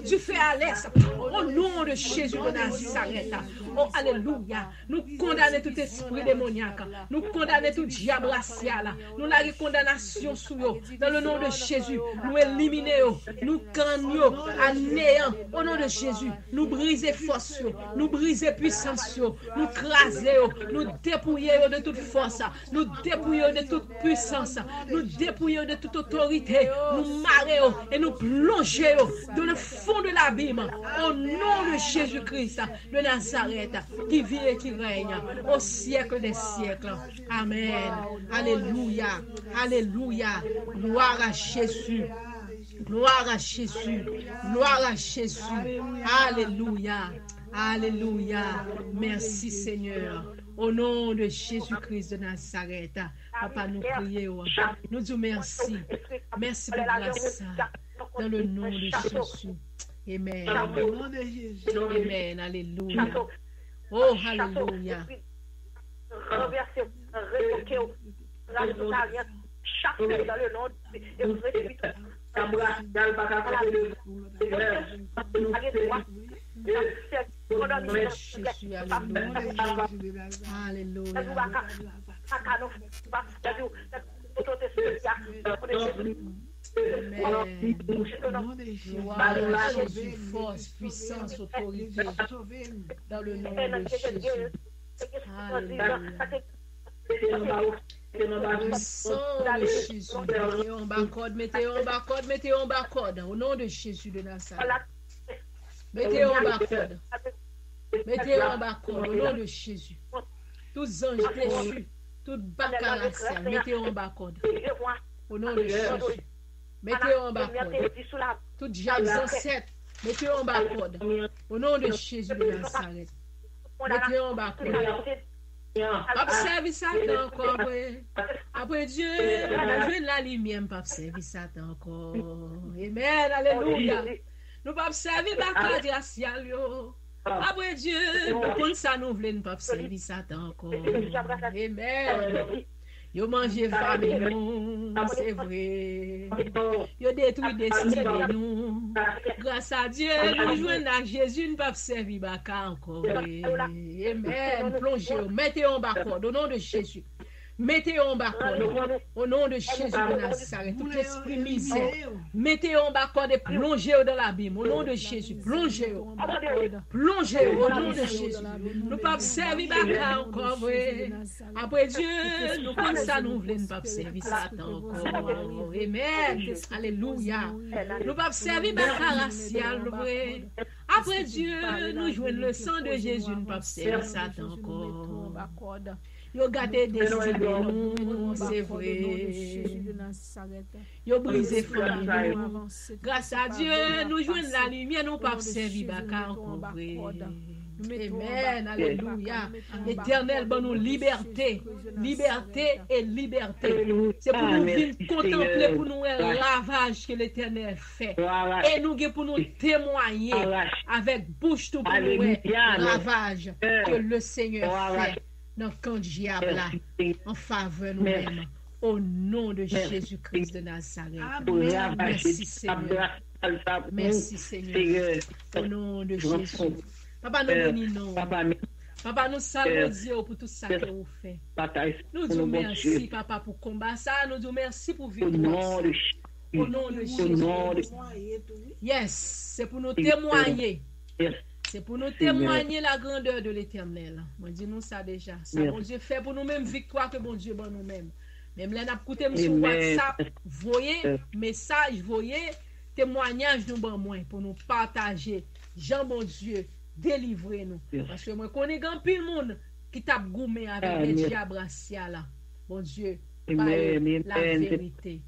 du feu à l'est, au nom de Jésus de Nazareth. Oh, alléluia. Nous condamnons tout esprit démoniaque, nous condamnons tout diable racial, nous la condamnation sous eux. Dans le nom de Jésus, nous éliminons, nous gagnons à néant. Au nom de Jésus, nous brisons force, nous brisons puissance, nous crasons, nous dépouillons de toute force, nous dépouillons de toute puissance, nous dépouillons de toute autorité, nous marrons et nous plongeons dans le fond de l'abîme. Au nom de Jésus-Christ de Nazareth, qui vit et qui règne au siècle des siècles. Amen. Alléluia. Alléluia. Gloire à Jésus. Gloire à Jésus. Gloire à Jésus. Alléluia. Alléluia. Merci Seigneur. Au nom de Jésus-Christ de Nazareth. Papa, nous prions. Nous disons merci. Merci pour grâce. Dans le nom de Jésus. Amen. Amen. Alléluia. Oh, alléluia. Jésus, alléluia. Amen. Gloire à Jésus, force, puissance, autorité. Dans le nom de Jésus. Alléluia. Le sang de Jésus. Mettez en bas code. Au nom de Jésus de Nazareth. Mettez en bas code. Mettez en bas code. Au nom de Jésus. Tous anges déchus. Toute bacalacia. Mettez en bas code. Au nom de Jésus. Mettez en bas code. Tout diable ancêtre. Mettez en bas code. Au nom de Jésus de Nazareth. Mettez en bas code. Observez Satan encore. Après Dieu, je la lumière, pas observer Satan encore. Amen. Alléluia. Nous pas observer la glaciale. Après Dieu, pour ça nous voulons pas observer Satan encore. Amen. Yo mangé famille nous, c'est vrai. Yo détruit destinée nous. Grâce à Dieu, nous jouons à Jésus, nous pas servir baka encore. Amen. Plongez, mettez en bas au nom de Jésus. Mettez en bas au nom de Jésus de Nazareth. Tout esprit misère. Mettez en bas et plongez dans l'abîme. Au nom de Jésus. Plongez. Plongez au nom de Jésus. Nous ne pouvons pas servir baka encore. Après Dieu, nous comme ça nous voulons pas servir Satan encore. Amen. Alléluia. Nous ne pouvons pas servir baka racial. Après Dieu, nous jouons le sang de Jésus. Nous ne pouvons pas servir Satan encore. Yo gâté destin nous, c'est vrai. Yo brisé famille. Grâce à Dieu, nous jouons la lumière, nous pas servir baka encore vrai. Amen, alléluia. L'Éternel bon nous liberté, liberté et liberté. C'est pour nous venir contempler pour nous un lavage que l'Éternel fait. Et nous pour nous témoigner avec bouche tout pour nous lavage que le Seigneur fait dans le camp diable en faveur nous-mêmes. Au nom de Jésus-Christ de Nazareth. Amen. Merci Seigneur. Merci Seigneur. Au nom de Jésus. Papa nous bénissons. Papa nous saluons Dieu pour tout ça que vous faites. Nous disons merci Papa pour combat ça. Nous disons merci pour victoire. Au nom de Jésus. Yes, c'est pour nous témoigner. C'est pour nous témoigner la grandeur de l'Éternel. Moi dis nous ça déjà. Ça bon Dieu fait pour nous-mêmes victoire que bon Dieu bon nous-mêmes. Même là n'a écouté sur WhatsApp, voyez message, voyez témoignage nous bon moins pour nous partager. Jean bon Dieu délivrez-nous. Parce que moi, connais grand pile monde qui tape goumé avec les diables là. Bon Dieu, par la vérité.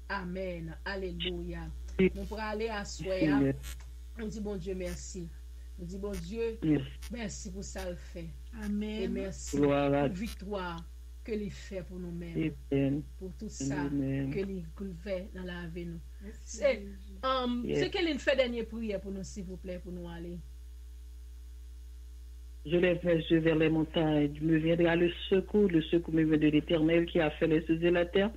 Amen. Alléluia. Nous pourrons aller à Soya. On dit bon Dieu merci. On dit bon Dieu merci pour ça le fait. Amen. Et merci pour la victoire que il fait pour nous-mêmes. Pour tout ça que il fait dans la vie nous. C'est qu'elle fait dernière prière pour nous s'il vous plaît pour nous aller. Je lève mes yeux vers les montagnes. Me viendra le secours me vient de l'Éternel qui a fait les cieux et la terre.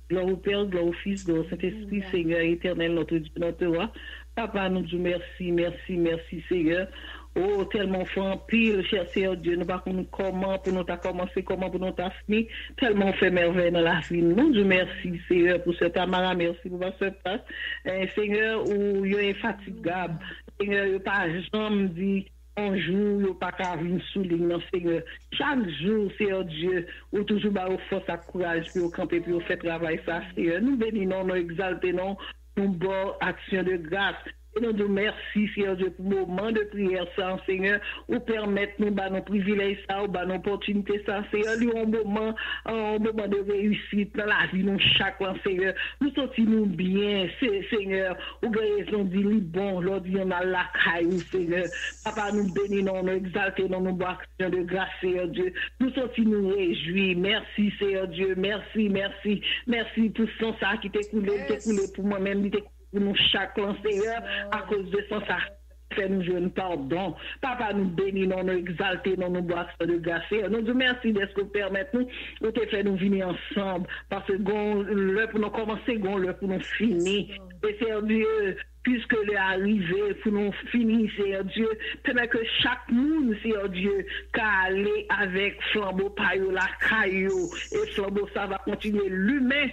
Gloire au Père, gloire au Fils, gloire au Saint-Esprit, Seigneur éternel, notre Dieu, notre roi. Papa, nous disons merci, merci, merci, Seigneur. Oh, tellement fait en pile, cher Seigneur Dieu. Nous ne savons pas comment pour nous commencer, comment pour nous fini. Tellement fait merveille dans la vie. Nous disons merci, Seigneur, pour ce tamara. Merci pour votre place. Seigneur, où il est infatigable. Seigneur, il n'y a pas jamais dit. Un jour, il n'y a pas qu'à venir souligner, Seigneur. Chaque jour, Seigneur Dieu, ou toujours au force à courage, puis au camper, puis au fait travail, ça, Seigneur. Nous bénissons, nous exaltons, nous bonne action de grâce. Et nous disons merci, Seigneur Dieu, pour le moment de prière, ça, Seigneur, ou permettre nous, nos privilèges, ça, ou nos opportunités, ça, Seigneur, nous, un moment de réussite dans la vie, nous, chaque fois, Seigneur, nous sortons bien, Seigneur, ou raison dit, bon, l'aujourd'hui, on a la caille, Seigneur, Papa, nous bénissons, nous exaltons, nous bois action de grâce, Seigneur Dieu, nous sortons nous réjouir, merci, Seigneur Dieu, merci, merci, merci pour son ça qui t'est coulé pour moi-même, pour nous chaque Seigneur, à cause de son ça, fait nous jouer pardon. Papa, nous bénissons, nous exaltons, nous bois de grâce. Nous disons merci de ce que vous permettez nous, ou te fait nous venir ensemble, parce que l'heure pour nous commencer, l'heure pour nous finir. Et c'est Dieu, puisque l'est arrivé pour nous finir, Seigneur Dieu, permet que chaque monde, Seigneur Dieu, aller avec flambeau paillot, la caillou, et flambeau, ça va continuer l'humain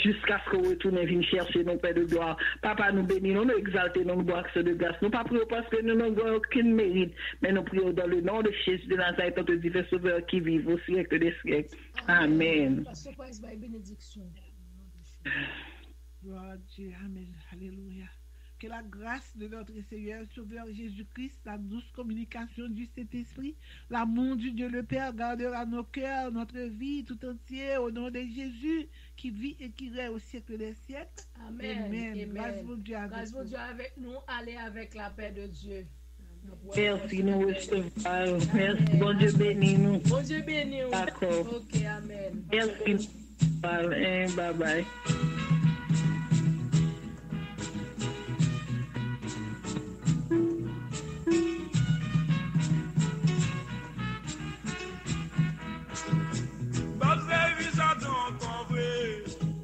jusqu'à ce qu'on retourne et vienne chercher nos pères de gloire. Papa, nous bénissons, nous exaltons, nous bois de grâce. Nous pas prions parce que nous n'avons aucun mérite, mais nous prions dans le nom de Jésus de Nazareth, notre divin sauveur qui vit au siècle des siècles. Amen. Gloire à Dieu, Amen. Alléluia. Que la grâce de notre Seigneur Sauveur Jésus-Christ, la douce communication du Saint-Esprit, l'amour du Dieu le Père gardera nos cœurs, notre vie tout entière au nom de Jésus qui vit et qui règne au siècle des siècles. Amen. Amen. Grâce à Dieu avec grâce Dieu avec nous. Allez avec la paix de Dieu. Merci, nous recevons. Merci, bon Dieu béni nous. Bon Dieu béni nous. D'accord. Ok, amen. Merci. Bye bye.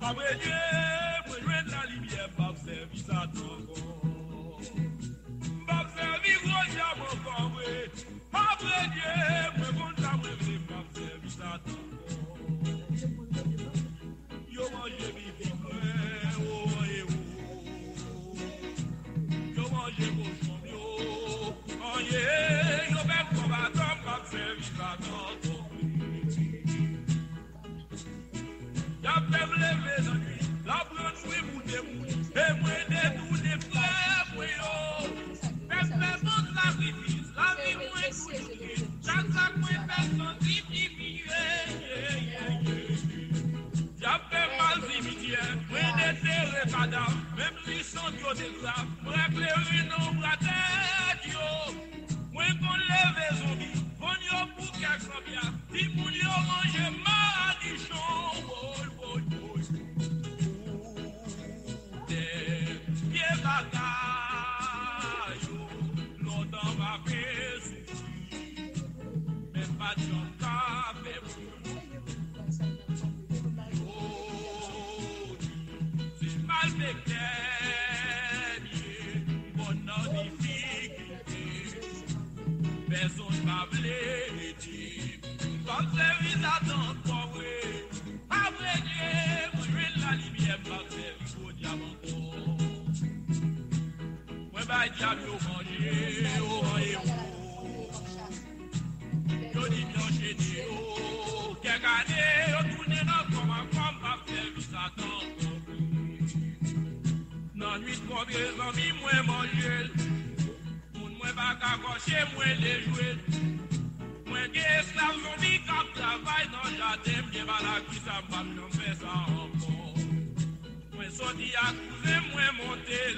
Après Dieu, pour jouer de la lumière, pas service à ton corps. Pas service gros diable encore, après Dieu, pour bon diable, pas service à ton corps. Yo mangez vivre. les cadavres, même si sont yo des graves, moi éclairer non bras tête yo. Moi qu'on lève zombies, on yo pour quelque chose, si moun yo mange maladichon, boy boy boy. Des bagailles, longtemps va faire souffrir, même pas de gens qui fait c'est mal fait, bon en difficulté, personne va blêter, comme service à temps pour oui, après Dieu, moi je la lumière, pas service au diamant. Moi diable au manger, au yo dit enchaîner, oh, quelques années, yo tourné dans comme pas service à temps. Dans nuit pour des amis, moi manger, moi pas cacher, moi les jouer. Moi esclave zombie qui travaille dans le jardin, bien malade qui ça va me faire ça encore. Moi sorti à cousin, moi monter.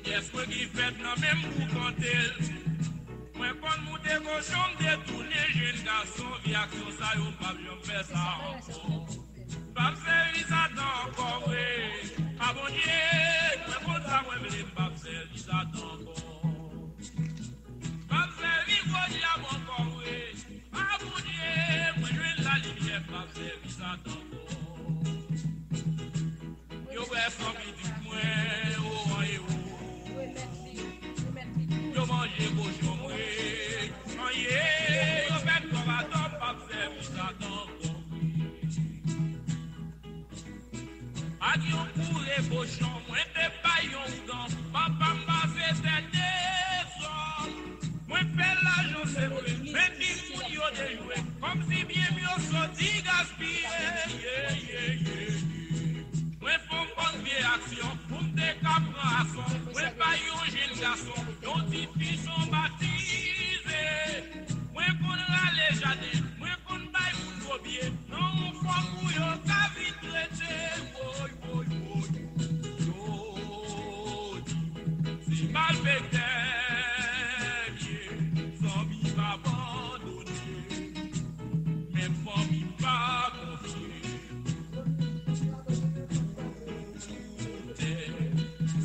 Est-ce que qui fait dans même pour compter? Moi quand monter cochon détourner jeune garçon via action ça yo pas bien faire ça encore. Pas service à temps encore oui. Abonnier, moi quand ça moi me pas service à temps encore. Pas service au diable encore oui. Abonnier, moi je la lumière pas service à temps encore. Yo ouais sans petit moi oh et oh. Yo mange cochon moué, yo fait comme à top, pas service à temps. Avion pour les cochons, moi t'es pas yon dans, papa m'a fait des sons. Moi fais l'argent c'est vrai, mais dis moun yo déjoué, comme si bien mieux sorti gaspillé. Moi font bonne vieille action, pour me décaprer à son, moi pas yon jeune garçon. Yon ti fi son baptisé, mwen kon rale jade, mwen kon bay moun kobye, non fwa pou yo ka vit trete, boy, boy, boy, yo di, si mal fete, sans mi va abandonner, même fwa mi va confier,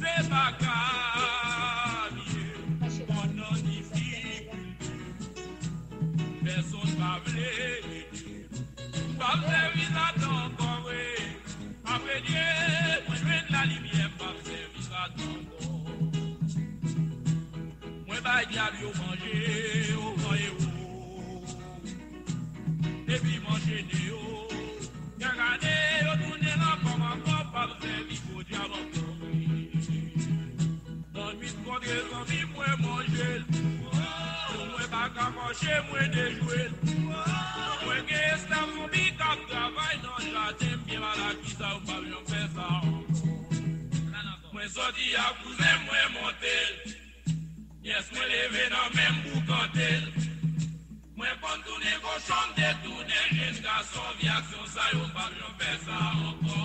c'est pas grave. Pas service à temps encore, après Dieu, moi je veux de la lumière, pas service à temps encore. Moi bah diable yo manger, au voyez-vous, et puis manger de yo, regardez, yo tourner là comme encore, pas service au diable encore. Dans nuit contre les amis, moi manger, moi pas cacher, moi déjouer. Moi qui est là, mon big up travaille dans le jardin, bien malade qui ça ou pas bien faire ça. Moi sorti à cousin, moi monter. Yes, moi lever dans même pour canter. Moi contourner cochon, détourner jeune garçon, via action ça ou pas bien faire ça encore.